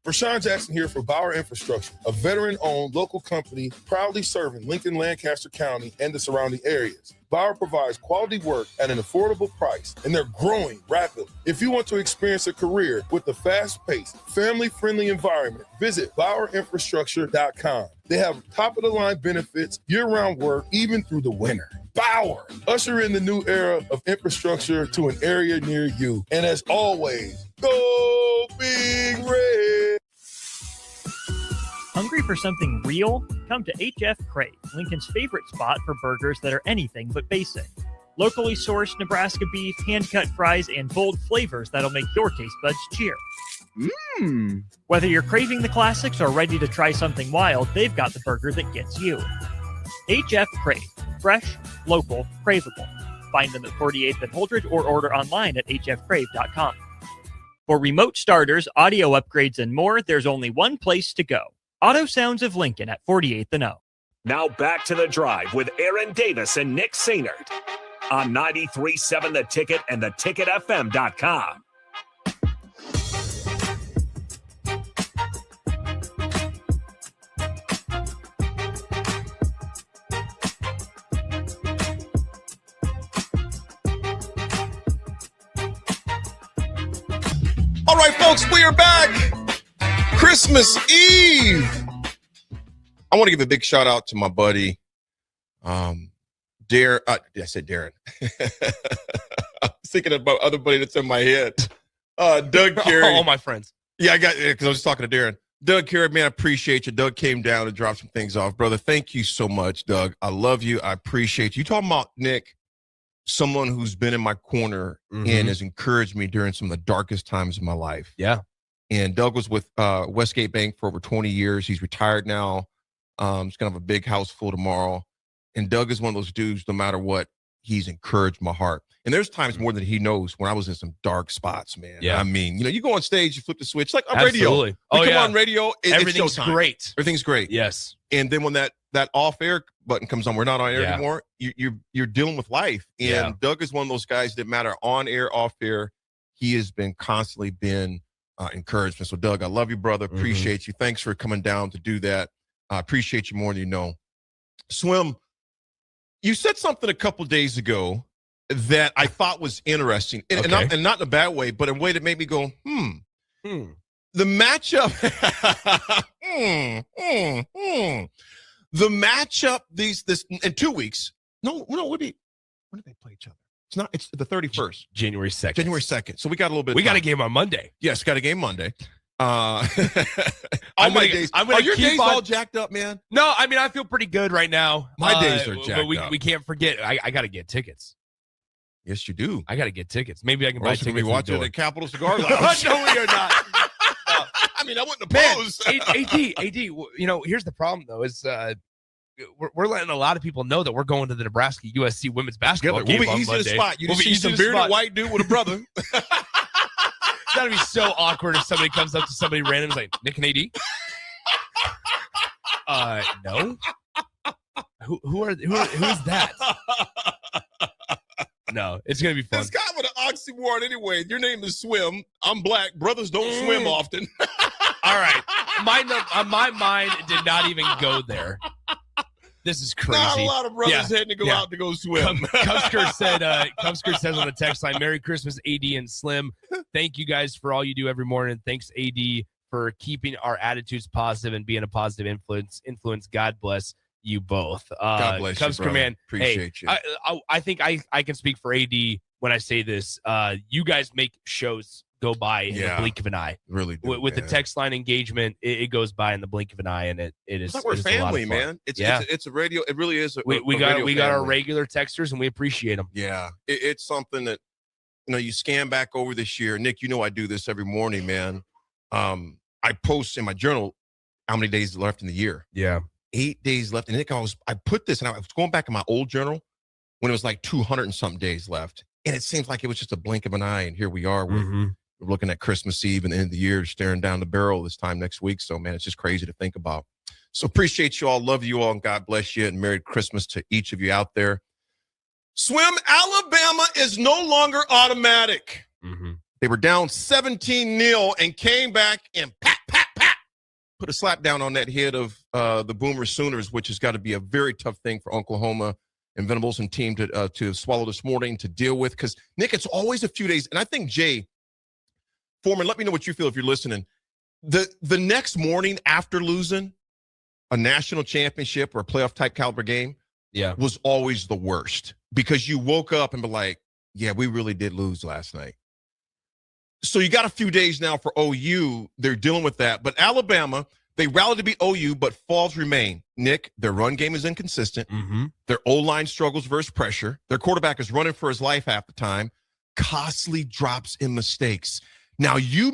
Rashawn Jackson here for Bauer Infrastructure, a veteran-owned local company proudly serving Lincoln, Lancaster County, and the surrounding areas. Bauer provides quality work at an affordable price, and they're growing rapidly. If you want to experience a career with a fast-paced, family-friendly environment, visit BauerInfrastructure.com. They have top-of-the-line benefits, year-round work, even through the winter. Bauer, usher in the new era of infrastructure to an area near you. And as always, go Big Red. Hungry for something real? Come to HF Crave, Lincoln's favorite spot for burgers that are anything but basic. Locally sourced Nebraska beef, hand-cut fries, and bold flavors that'll make your taste buds cheer. Whether you're craving the classics or ready to try something wild, they've got the burger that gets you. HF Crave. Fresh, local, craveable. Find them at 48th and Holdridge or order online at hfcrave.com. For remote starters, audio upgrades, and more, there's only one place to go. Auto Sounds of Lincoln at 48th and O. Now back to the drive with Aaron Davis and Nick Sainert on 93.7 The Ticket and theticketfm.com. All right, folks, we are back. Christmas Eve. I want to give a big shout out to my buddy, Darren. I said Darren. I was thinking about other buddy that's in my head. Doug Carey. All my friends. Yeah, I got it because I was talking to Darren. Doug Carey, man, I appreciate you. Doug came down and dropped some things off. Brother, thank you so much, Doug. I love you. I appreciate you. Talking about Nick, someone who's been in my corner and has encouraged me during some of the darkest times of my life. Yeah. And Doug was with Westgate Bank for over 20 years. He's retired now. He's going to have a big house full tomorrow. And Doug is one of those dudes, no matter what, he's encouraged my heart. And there's times more than he knows when I was in some dark spots, man. Yeah. I mean, you go on stage, you flip the switch, like on Absolutely. radio. We come on radio, everything's it's showtime. great. Everything's great. Yes. And then when that off-air button comes on, we're not on air Yeah. anymore, you're dealing with life. And Yeah. Doug is one of those guys that matter on air, off air. He has been constantly encouragement. So, Doug, I love you, brother. Appreciate you. Thanks for coming down to do that. I appreciate you more than you know. Swim, you said something a couple days ago that I thought was interesting, and not in a bad way, but in a way that made me go, The matchup, the matchup this in 2 weeks. No, when did they play each other? It's the 31st. January 2nd. January 2nd. So we got a little bit. We got a game on Monday. Yes, got a game Monday. Are your days all jacked up, man? No, I mean, I feel pretty good right now. My days are jacked but up. we can't forget. I got to get tickets. Yes, you do. I got to get tickets. Maybe I can Or buy else we'll tickets. be watching at at Capital Cigar Lounge. No, we are not. I mean, I wouldn't oppose. AD. Here's the problem though: is we're letting a lot of people know that we're going to the Nebraska USC women's basketball game We'll be on easy Monday. to spot. You We'll be see easy some to bearded spot. white dude with a brother. It's gotta be so awkward if somebody comes up to somebody random and is like, Nick and AD? No. Who's that? No, it's gonna be fun. This guy with an oxymoron anyway. Your name is Swim. I'm black. Brothers don't swim often. All right. My mind did not even go there. This is crazy. Not a lot of brothers had to go out to go swim. Cumsker says on the text line, Merry Christmas, AD and Slim. Thank you guys for all you do every morning. Thanks, AD, for keeping our attitudes positive and being a positive influence. God bless you both. God bless you, Cumsker, brother. man. Appreciate you. you. I think I can speak for AD when I say this. You guys make shows go by in the blink of an eye. Really do, with the text line engagement, it goes by in the blink of an eye, and it is. It's like we're family, man. It's a radio. It really is. We got our regular texters, and we appreciate them. Yeah, it's something that you scan back over this year. Nick, I do this every morning, man. I post in my journal how many days left in the year. Yeah, 8 days left. And Nick, I put this, and I was going back in my old journal when it was like 200 and something days left, and it seems like it was just a blink of an eye, and here we are. We're looking at Christmas Eve and the end of the year, staring down the barrel this time next week. So, man, it's just crazy to think about. So appreciate you all. Love you all. And God bless you. And Merry Christmas to each of you out there. Swim, Alabama is no longer automatic. They were down 17-0 and came back and put a slap down on that head of the Boomer Sooners, which has got to be a very tough thing for Oklahoma and Venables and team to swallow this morning, to deal with. Because, Nick, it's always a few days. And I think, Jay Foreman, let me know what you feel if you're listening. The next morning after losing a national championship or a playoff type caliber game was always the worst, because you woke up and be like, yeah, we really did lose last night. So you got a few days now for OU. They're dealing with that. But Alabama, they rallied to beat OU, but faults remain. Nick, their run game is inconsistent. Their O-line struggles versus pressure. Their quarterback is running for his life half the time. Costly drops in mistakes. Now, you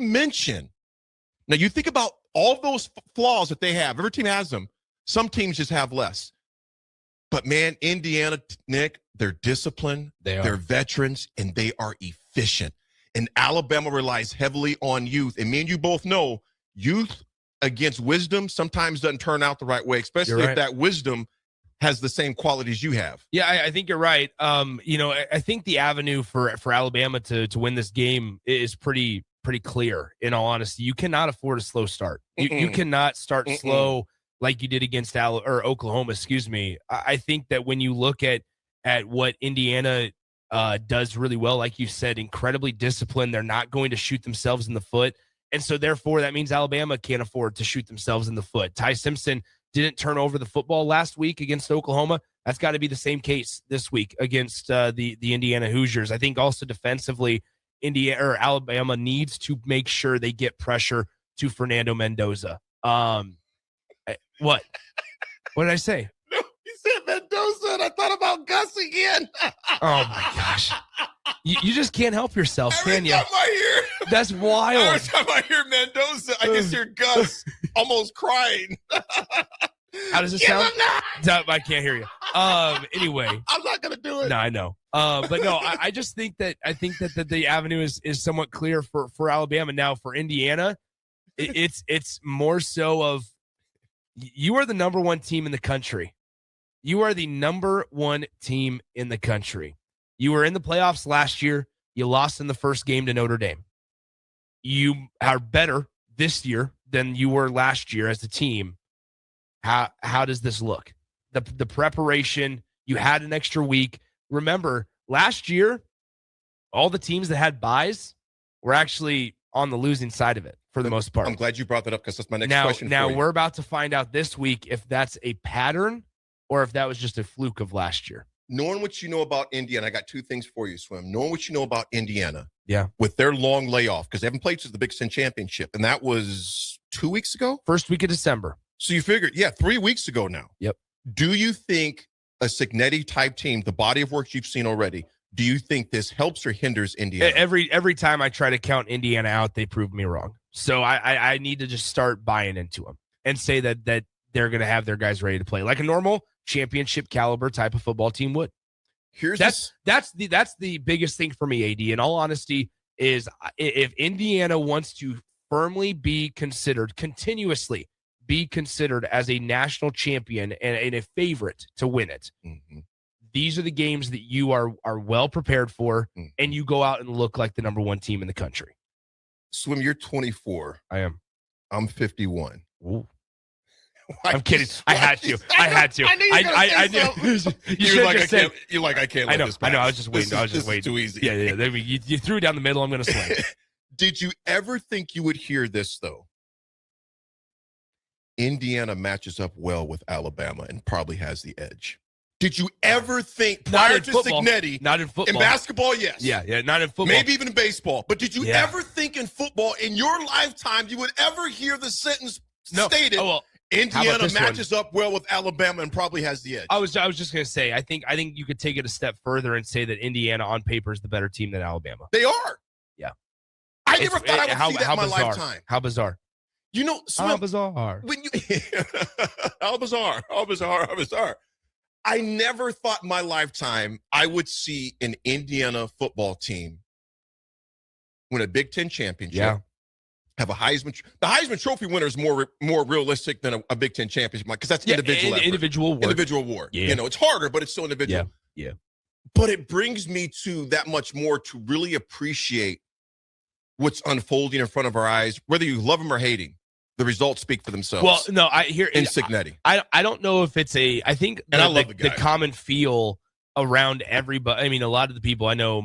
think about all those flaws that they have. Every team has them. Some teams just have less. But, man, Indiana, Nick, they're disciplined. They're veterans, and they are efficient. And Alabama relies heavily on youth. And me and you both know youth against wisdom sometimes doesn't turn out the right way, especially if that wisdom has the same qualities you have. Yeah, I think you're right. I think the avenue for Alabama to win this game is pretty clear, in all honesty. You cannot afford a slow start. You cannot start slow like you did against Oklahoma, excuse me. I think that when you look at what Indiana does really well, like you said, incredibly disciplined. They're not going to shoot themselves in the foot. And so therefore that means Alabama can't afford to shoot themselves in the foot. Ty Simpson didn't turn over the football last week against Oklahoma. That's got to be the same case this week against the Indiana Hoosiers. I think also defensively, Alabama needs to make sure they get pressure to Fernando Mendoza. What did I say? No, you said Mendoza, and I thought about Gus again. Oh my gosh. You just can't help yourself, can you? Every time I hear, that's wild. Every time I hear Mendoza, I just hear Gus almost crying. How does it sound? I can't hear you. Anyway, I'm not gonna do it. No, I know. But no, I just think that the avenue is somewhat clear for Alabama. Now for Indiana, it's more so of you are the number one team in the country. You are the number one team in the country. You were in the playoffs last year. You lost in the first game to Notre Dame. You are better this year than you were last year as a team. How does this look? The preparation, you had an extra week. Remember, last year, all the teams that had buys were actually on the losing side of it for the most part. I'm glad you brought that up because that's my next question. Now for you. we're about to find out this week if that's a pattern or if that was just a fluke of last year. Knowing what you know about Indiana, I got two things for you, Swim. Knowing what you know about Indiana, with their long layoff, because they haven't played since the Big Ten Championship, and that was 2 weeks ago? First week of December. So you figured, 3 weeks ago now. Yep. Do you think a Cignetti-type team, the body of work you've seen already, do you think this helps or hinders Indiana? Every time I try to count Indiana out, they prove me wrong. So I need to just start buying into them and say that they're going to have their guys ready to play like a normal championship caliber type of football team would. That's the biggest thing for me, AD. In all honesty, is if Indiana wants to firmly be considered, continuously be considered as a national champion and a favorite to win it. Mm-hmm. These are the games that you are well prepared for, and you go out and look like the number one team in the country. Swim, you're 24. I am. I'm 51. Ooh. I'm kidding. I had to. I knew you were gonna say something. You're like, I can't I let know. this pass. I know. I was just waiting. This is waiting. too easy. Yeah. You threw down the middle. I'm going to swing. Did you ever think you would hear this, though? Indiana matches up well with Alabama and probably has the edge. Did you ever think prior to Cignetti? Not in football. In basketball, yes. Yeah, not in football. Maybe even in baseball. But did you ever think in football, in your lifetime, you would ever hear the sentence stated, Indiana matches up well with Alabama and probably has the edge? I was just going to say, I think you could take it a step further and say that Indiana on paper is the better team than Alabama. They are. Yeah. I never thought I would see that in my lifetime. How bizarre. You know, how bizarre. When you how bizarre. I never thought in my lifetime I would see an Indiana football team win a Big Ten championship. Have a Heisman. The Heisman Trophy winner is more realistic than a Big Ten championship because that's individual effort. Individual award. Yeah. You know, it's harder, but it's still individual. Yeah. But it brings me to that much more to really appreciate what's unfolding in front of our eyes, whether you love them or hate him. The results speak for themselves. Well, no, I hear in Cignetti. I don't know if it's I think and I love the common feel around everybody. I mean, a lot of the people I know,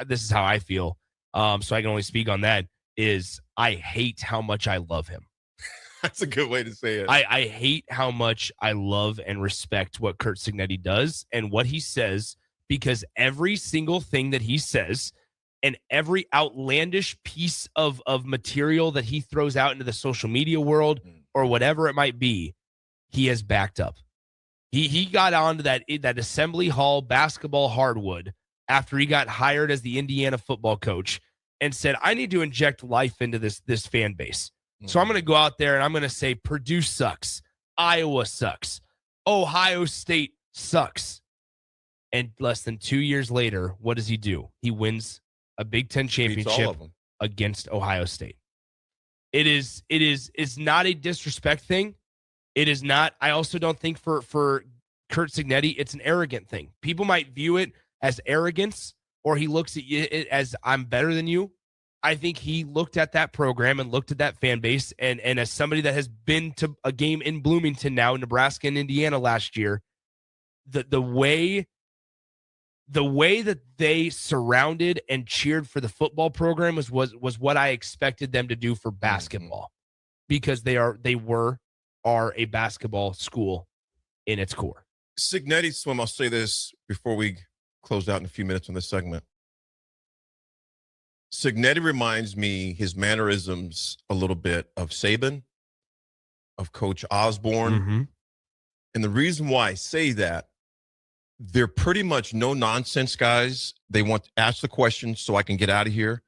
this is how I feel. So I can only speak on that. Is I hate how much I love him. That's a good way to say it. I hate how much I love and respect what Curt Cignetti does and what he says, because every single thing that he says and every outlandish piece of material that he throws out into the social media world or whatever it might be, he has backed up. He got onto that Assembly Hall basketball hardwood after he got hired as the Indiana football coach and said, I need to inject life into this fan base. So I'm going to go out there and I'm going to say Purdue sucks. Iowa sucks. Ohio State sucks. And less than 2 years later, what does he do? He wins a Big Ten championship against Ohio State. It's not a disrespect thing. It is not. I also don't think for Curt Cignetti, it's an arrogant thing. People might view it as arrogance, or he looks at it as I'm better than you. I think he looked at that program and looked at that fan base, and as somebody that has been to a game in Bloomington now, Nebraska and Indiana last year, the way that they surrounded and cheered for the football program was what I expected them to do for basketball, because they are a basketball school in its core. Cignetti, Swim, I'll say this before we close out in a few minutes on this segment. Cignetti reminds me, his mannerisms a little bit of Saban, of Coach Osborne. And the reason why I say that, they're pretty much no-nonsense guys. They want to ask the questions so I can get out of here.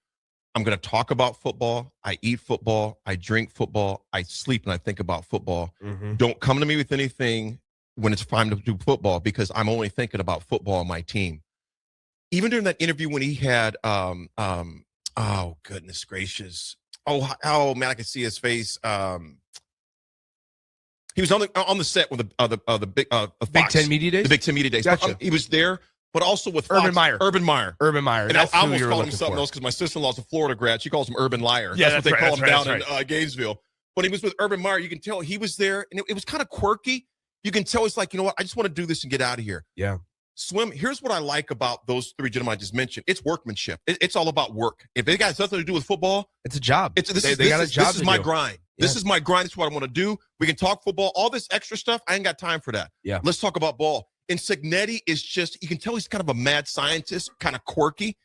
I'm going to talk about football. I eat football. I drink football. I sleep and I think about football. Don't come to me with anything when it's time to do football, because I'm only thinking about football and my team. Even during that interview when he had, oh, goodness gracious. Oh man, I can see his face. He was on the set with the Big Big Ten Media Days? The Big Ten Media Days. Gotcha. He was there, but also with Fox, Urban Meyer. Urban Meyer. And I that's who almost you were called him looking something for. else because my sister-in-law's a Florida grad. She calls him Urban Liar. Yeah, that's what they right, call him that's down right. in Gainesville. But he was with Urban Meyer. You can tell he was there, and it was kind of quirky. You can tell he's like, you know what? I just want to do this and get out of here. Yeah. Swim, here's what I like about those three gentlemen I just mentioned. It's workmanship. It's all about work. If they got something to do with football, it's a job. This They got a job This is to my do. grind. Yeah. This is my grind. This is what I want to do. We can talk football. All this extra stuff, I ain't got time for that. Yeah. Let's talk about ball. And Cignetti is just, you can tell he's kind of a mad scientist, kind of quirky.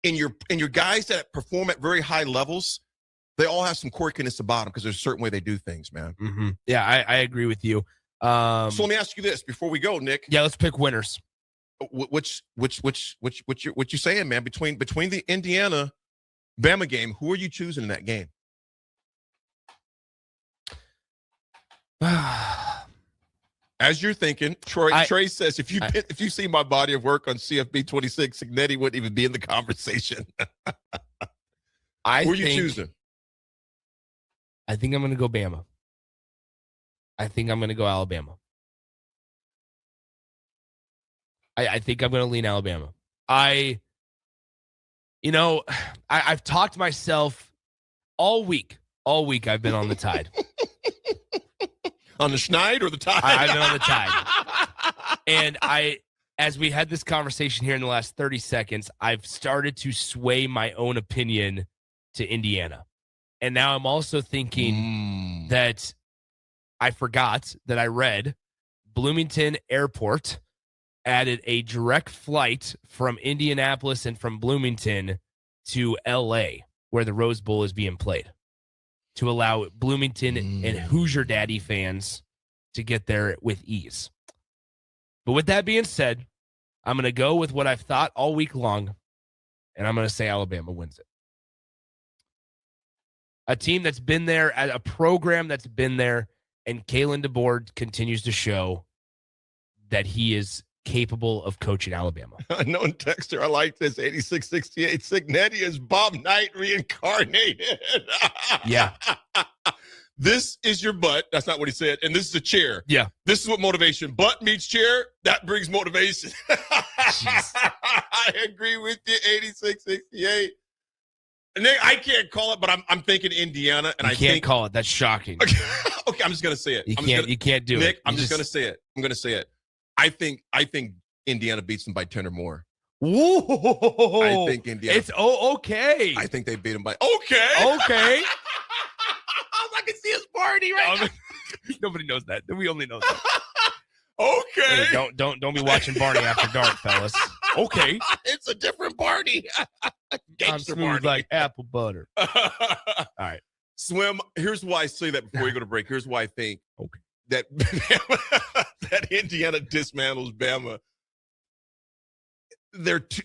And your guys that perform at very high levels, they all have some quirkiness about them because there's a certain way they do things, man. Mm-hmm. Yeah, I agree with you. So let me ask you this before we go, Nick. Yeah, let's pick winners. Which you saying, man? Between the Indiana Bama game, who are you choosing in that game? As you're thinking, Trey says, if you see my body of work on CFB 26, Cignetti wouldn't even be in the conversation. Who are you choosing? I think I'm going to go Bama. I think I'm going to go Alabama. I think I'm going to lean Alabama. I've talked myself all week. All week I've been on the Tide. On the Schneid or the Tide? I've been on the Tide. And as we had this conversation here in the last 30 seconds, I've started to sway my own opinion to Indiana. And now I'm also thinking that I forgot that I read Bloomington Airport added a direct flight from Indianapolis and from Bloomington to L.A., where the Rose Bowl is being played, to allow Bloomington and Hoosier Daddy fans to get there with ease. But with that being said, I'm going to go with what I've thought all week long, and I'm going to say Alabama wins it. A team that's been there, a program that's been there, and Kalen DeBoer continues to show that he is capable of coaching Alabama. Unknown texter, I like this. 8668 Cignetti is Bob Knight reincarnated. Yeah. This is your butt. That's not what he said. And this is a chair. Yeah. This is what motivation. Butt meets chair. That brings motivation. I agree with you. 8668. Nick, I can't call it, but I'm thinking Indiana, and You can't call it. That's shocking. Okay, I'm just gonna say it. You can't do it. Nick, I'm just gonna say it. I'm gonna say it. I think Indiana beats them by 10 or more. Whoa! I think Indiana. It's okay. I think they beat them by. Okay. Okay. I can see his party right now. Nobody knows that. We only know that. Okay. Hey, don't be watching Barney After Dark, fellas. Okay. It's a different party. I'm Gangster smooth party. like apple butter. All right. Swim. Here's why I say that before you go to break. Here's why I think that that Indiana dismantles Bama.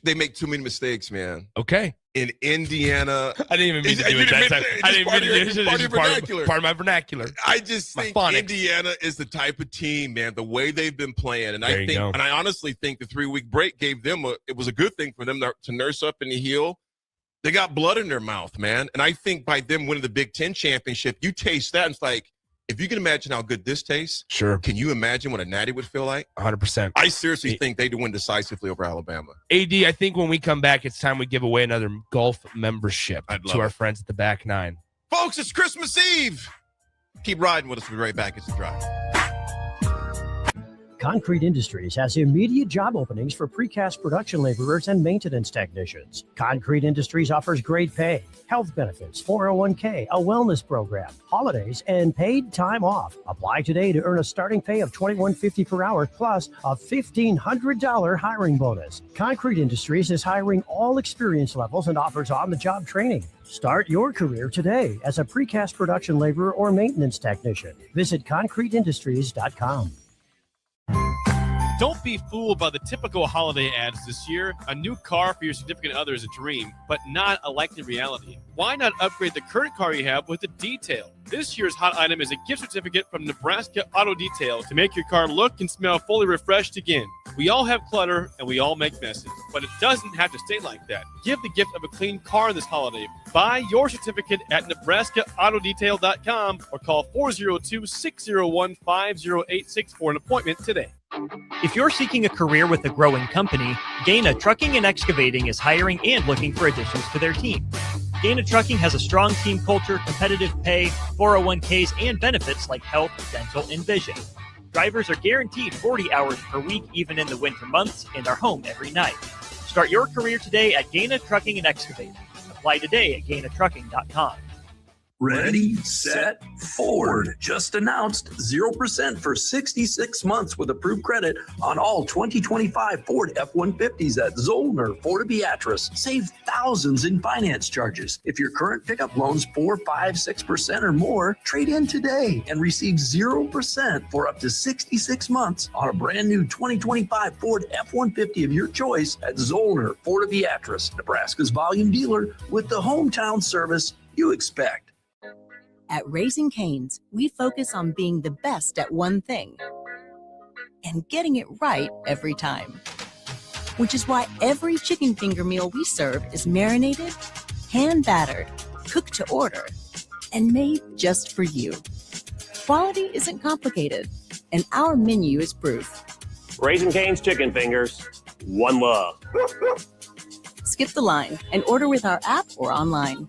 They make too many mistakes, man. Okay. In Indiana, I didn't even mean to do it that time. I didn't mean to do it. It's just part of my vernacular. I just My think phonics. Indiana is the type of team, man, the way they've been playing. And There you go. I honestly think the 3-week break gave them it was a good thing for them to nurse up and heal. They got blood in their mouth, man. And I think by them winning the Big Ten championship, you taste that. And it's like, if you can imagine how good this tastes, sure. Can you imagine what a natty would feel like? 100%. I seriously think they'd win decisively over Alabama. AD, I think when we come back, it's time we give away another golf membership I'd love to our it. friends at the Back Nine. Folks, it's Christmas Eve. Keep riding with us. We'll be right back. It's The Drive. Concrete Industries has immediate job openings for precast production laborers and maintenance technicians. Concrete Industries offers great pay, health benefits, 401k, a wellness program, holidays, and paid time off. Apply today to earn a starting pay of $21.50 per hour plus a $1,500 hiring bonus. Concrete Industries is hiring all experience levels and offers on-the-job training. Start your career today as a precast production laborer or maintenance technician. Visit concreteindustries.com. Don't be fooled by the typical holiday ads this year. A new car for your significant other is a dream, but not a likely reality. Why not upgrade the current car you have with a detail? This year's hot item is a gift certificate from Nebraska Auto Detail to make your car look and smell fully refreshed again. We all have clutter and we all make messes, but it doesn't have to stay like that. Give the gift of a clean car this holiday. Buy your certificate at NebraskaAutoDetail.com or call 402-601-5086 for an appointment today. If you're seeking a career with a growing company, Gaina Trucking and Excavating is hiring and looking for additions to their team. Gaina Trucking has a strong team culture, competitive pay, 401ks, and benefits like health, dental, and vision. Drivers are guaranteed 40 hours per week, even in the winter months, and are home every night. Start your career today at Gaina Trucking and Excavating. Apply today at GainaTrucking.com. Ready, set, Ford just announced 0% for 66 months with approved credit on all 2025 Ford F-150s at Zollner, Fort Beatrice. Save thousands in finance charges. If your current pickup loan's 4, 5, 6% or more, trade in today and receive 0% for up to 66 months on a brand new 2025 Ford F-150 of your choice at Zollner, Fort Beatrice, Nebraska's volume dealer with the hometown service you expect. At Raising Cane's, we focus on being the best at one thing and getting it right every time. Which is why every chicken finger meal we serve is marinated, hand-battered, cooked to order, and made just for you. Quality isn't complicated, and our menu is proof. Raising Cane's chicken fingers. One love. Skip the line and order with our app or online.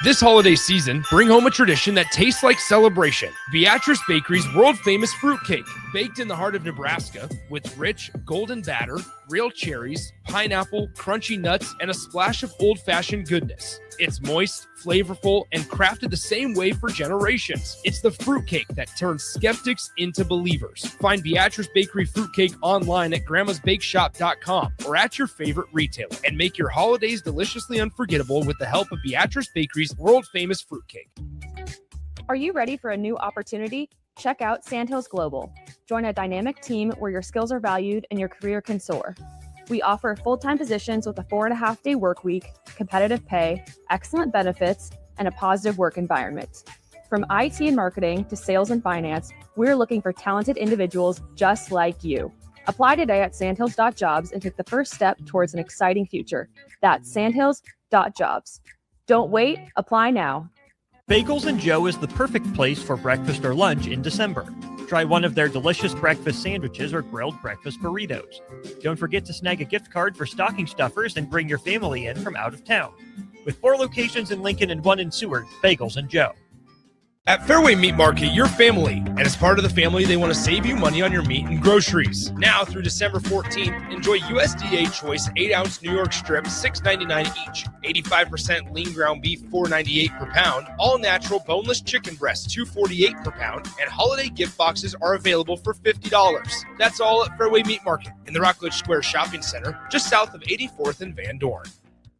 This holiday season, bring home a tradition that tastes like celebration. Beatrice Bakery's world-famous fruitcake, baked in the heart of Nebraska with rich, golden batter, real cherries, pineapple, crunchy nuts, and a splash of old-fashioned goodness. It's moist, flavorful, and crafted the same way for generations. It's the fruitcake that turns skeptics into believers. Find Beatrice Bakery fruitcake online at grandmasbakeshop.com or at your favorite retailer, and make your holidays deliciously unforgettable with the help of Beatrice Bakery's world-famous fruitcake. Are you ready for a new opportunity? Check out Sandhills Global. Join a dynamic team where your skills are valued and your career can soar. We offer full-time positions with a 4.5-day work week, competitive pay, excellent benefits, and a positive work environment. From IT and marketing to sales and finance, we're looking for talented individuals just like you. Apply today at sandhills.jobs and take the first step towards an exciting future. That's sandhills.jobs. Don't wait, apply now. Bagels and Joe is the perfect place for breakfast or lunch in December. Try one of their delicious breakfast sandwiches or grilled breakfast burritos. Don't forget to snag a gift card for stocking stuffers and bring your family in from out of town. With 4 locations in Lincoln and 1 in Seward, Bagels and Joe. At Fairway Meat Market, you're family, and as part of the family, they want to save you money on your meat and groceries. Now through December 14th, enjoy USDA Choice 8-ounce New York strips, $6.99 each, 85% lean ground beef, $4.98 per pound, all-natural boneless chicken breasts, $2.48 per pound, and holiday gift boxes are available for $50. That's all at Fairway Meat Market in the Rockledge Square Shopping Center, just south of 84th and Van Dorn.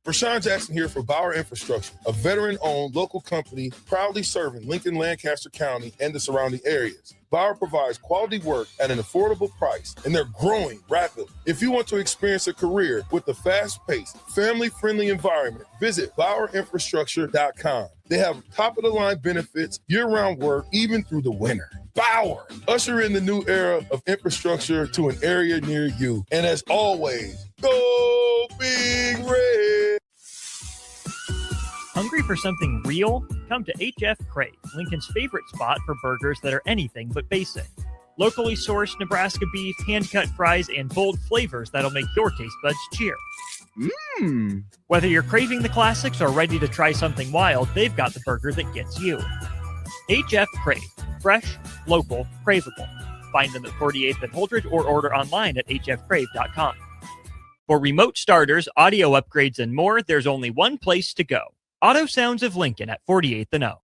Rashawn Jackson here for Bauer Infrastructure, a veteran-owned local company proudly serving Lincoln, Lancaster County, and the surrounding areas. Bauer provides quality work at an affordable price, and they're growing rapidly. If you want to experience a career with a fast-paced, family-friendly environment, visit BauerInfrastructure.com. They have top-of-the-line benefits, year-round work, even through the winter. Bauer, usher in the new era of infrastructure to an area near you. And as always, go Big Red! Hungry for something real? Come to HF Crave, Lincoln's favorite spot for burgers that are anything but basic. Locally sourced Nebraska beef, hand-cut fries, and bold flavors that'll make your taste buds cheer. Whether you're craving the classics or ready to try something wild, they've got the burger that gets you. HF Crave. Fresh, local, craveable. Find them at 48th and Holdridge or order online at hfcrave.com. For remote starters, audio upgrades, and more, there's only one place to go. Auto Sounds of Lincoln at 48th and O.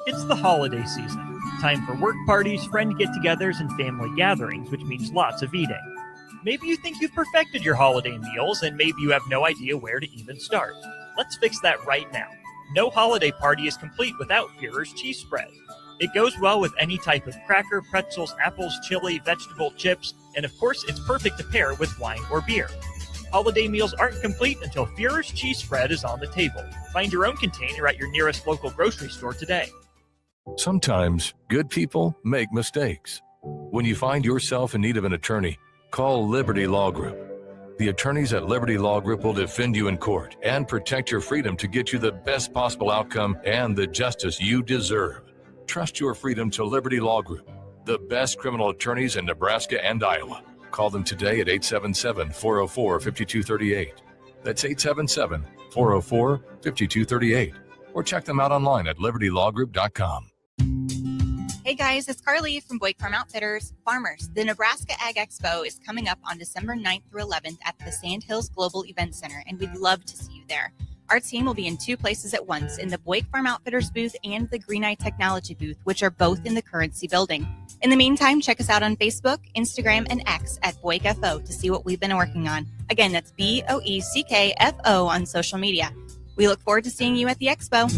It's the holiday season. Time for work parties, friend get-togethers, and family gatherings, which means lots of eating. Maybe you think you've perfected your holiday meals, and maybe you have no idea where to even start. Let's fix that right now. No holiday party is complete without Führer's cheese spread. It goes well with any type of cracker, pretzels, apples, chili, vegetable, chips, and of course, it's perfect to pair with wine or beer. Holiday meals aren't complete until Führer's cheese spread is on the table. Find your own container at your nearest local grocery store today. Sometimes good people make mistakes. When you find yourself in need of an attorney, call Liberty Law Group. The attorneys at Liberty Law Group will defend you in court and protect your freedom to get you the best possible outcome and the justice you deserve. Trust your freedom to Liberty Law Group, the best criminal attorneys in Nebraska and Iowa. Call them today at 877-404-5238. That's 877-404-5238. Or check them out online at libertylawgroup.com. Hey guys, it's Carly from Boyd Farm Outfitters. Farmers, the Nebraska Ag Expo is coming up on December 9th through 11th at the Sandhills Global Event Center, and we'd love to see you there. Our team will be in two places at once, in the Boyd Farm Outfitters booth and the Green Eye Technology booth, which are both in the Currency building. In the meantime, check us out on Facebook, Instagram, and X at BoydFO to see what we've been working on. Again, that's BOECKFO on social media. We look forward to seeing you at the Expo.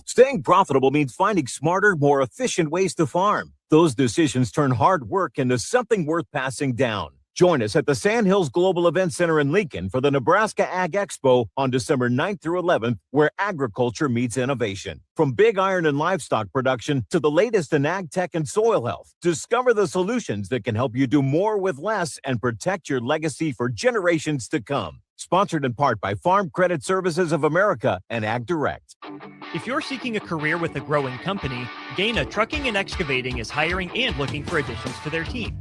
Staying profitable means finding smarter, more efficient ways to farm. Those decisions turn hard work into something worth passing down. Join us at the Sandhills Global Event Center in Lincoln for the Nebraska Ag Expo on December 9th through 11th, where agriculture meets innovation. From big iron and livestock production to the latest in ag tech and soil health, discover the solutions that can help you do more with less and protect your legacy for generations to come. Sponsored in part by Farm Credit Services of America and Ag Direct. If you're seeking a career with a growing company, Gaina Trucking and Excavating is hiring and looking for additions to their team.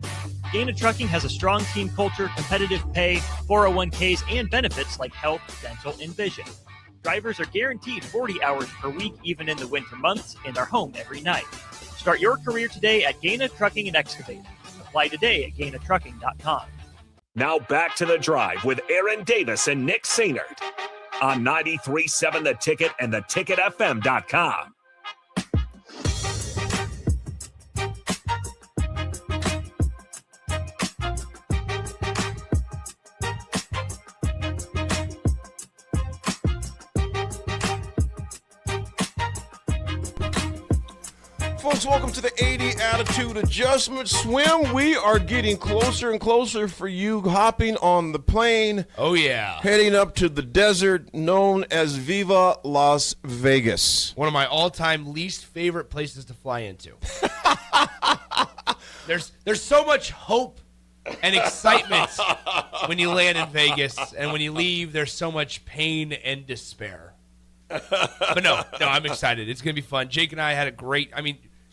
Gaina Trucking has a strong team culture, competitive pay, 401ks, and benefits like health, dental, and vision. Drivers are guaranteed 40 hours per week, even in the winter months, and are home every night. Start your career today at Gaina Trucking and Excavating. Apply today at GainaTrucking.com. Now back to The Drive with Aaron Davis and Nick Sainert on 93.7 The Ticket and theticketfm.com. Folks, welcome to the 80 Attitude Adjustment Swim. We are getting closer and closer for you hopping on the plane. Oh, yeah. Heading up to the desert known as Viva Las Vegas. One of my all-time least favorite places to fly into. There's so much hope and excitement when you land in Vegas, and when you leave, there's so much pain and despair. But no, I'm excited. It's going to be fun. Jake and I had a great,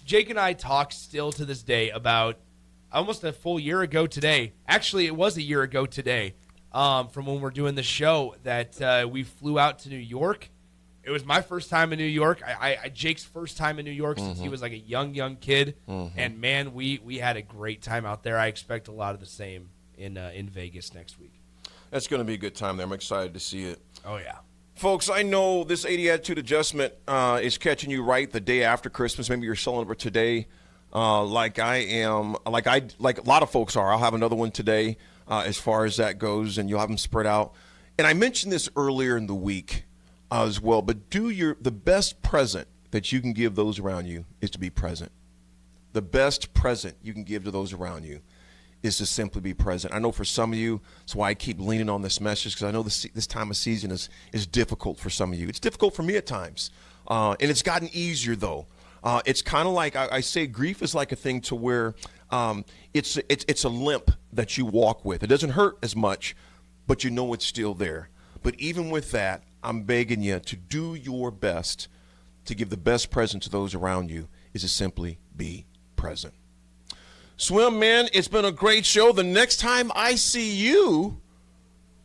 Jake and I talk still to this day about almost a full year ago today. Actually, it was a year ago today from when we're doing the show that we flew out to New York. It was my first time in New York. Jake's first time in New York since he was like a young kid. And, man, we had a great time out there. I expect a lot of the same in Vegas next week. That's going to be a good time there. I'm excited to see it. Oh, yeah. Folks, I know this 80 Attitude Adjustment is catching you right the day after Christmas. Maybe you're celebrating today like I am, like a lot of folks are. I'll have another one today as far as that goes, and you'll have them spread out. And I mentioned this earlier in the week as well, but the best present that you can give those around you is to be present. The best present you can give to those around you is to simply be present. I know for some of you, that's why I keep leaning on this message, because I know this time of season is difficult for some of you. It's difficult for me at times, and it's gotten easier, though. It's kind of like, I say grief is like a thing to where it's a limp that you walk with. It doesn't hurt as much, but you know it's still there. But even with that, I'm begging you to do your best to give the best present to those around you is to simply be present. Swim, man, it's been a great show. The next time I see you,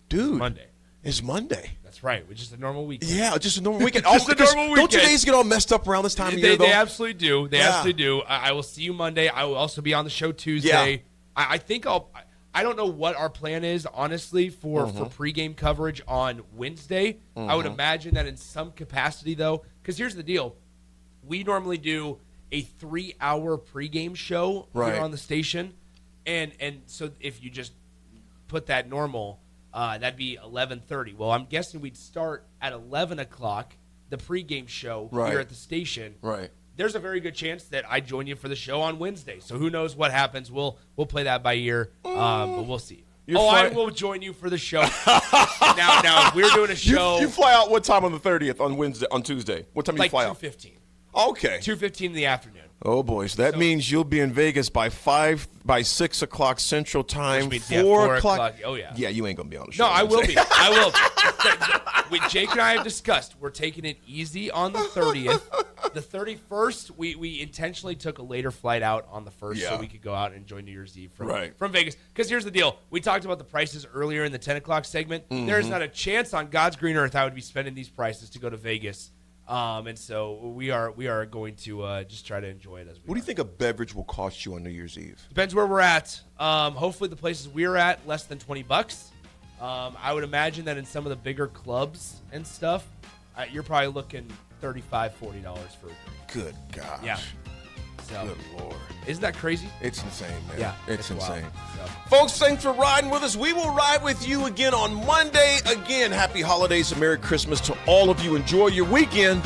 dude, is Monday. That's right. Which is a normal weekend. Yeah, just a normal weekend. Just a normal weekend. Don't your days get all messed up around this time of year, though? They absolutely do. They absolutely do. I will see you Monday. I will also be on the show Tuesday. Yeah. I think I don't know what our plan is, honestly, for pregame coverage on Wednesday. I would imagine that in some capacity, though, because here's the deal. We normally do a 3-hour pregame show here on the station. And so if you just put that normal, that'd be 11:30. Well, I'm guessing we'd start at 11 o'clock the pregame show Right. here at the station, Right. there's a very good chance that I join you for the show on Wednesday. So who knows what happens? We'll play that by ear, but we'll see. I will join you for the show. now, if we're doing a show, You fly out what time on the 30th on Tuesday? What time do you fly out? 2:15. Okay. 2:15 in the afternoon. Oh boy, so that means you'll be in Vegas by 6 o'clock Central Time, Which 4 means, 4 o'clock. Oh yeah. Yeah, you ain't gonna be on the show. No, I will Wednesday. be. I will. Jake and I have discussed we're taking it easy on the 30th. The 31st, we intentionally took a later flight out on the 1st so we could go out and enjoy New Year's Eve from Vegas. Because here's the deal. We talked about the prices earlier in the 10 o'clock segment. There's not a chance on God's green earth I would be spending these prices to go to Vegas. And so we are going to just try to enjoy it as we What do you think a beverage will cost you on New Year's Eve? Depends where we're at. Hopefully the places we're at, less than $20. I would imagine that in some of the bigger clubs and stuff, you're probably looking $35, $40 for a drink. Good gosh. Yeah. So, Good Lord. Isn't that crazy? It's insane, man. Yeah. It's insane. Wild. Folks, thanks for riding with us. We will ride with you again on Monday. Again, happy holidays and Merry Christmas to all of you. Enjoy your weekend.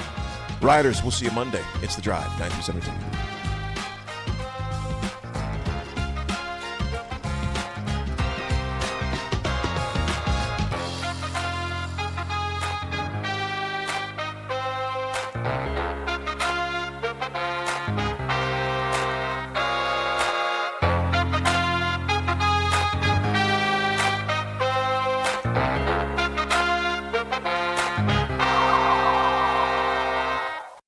Riders, we'll see you Monday. It's The Drive, 93.7 TV.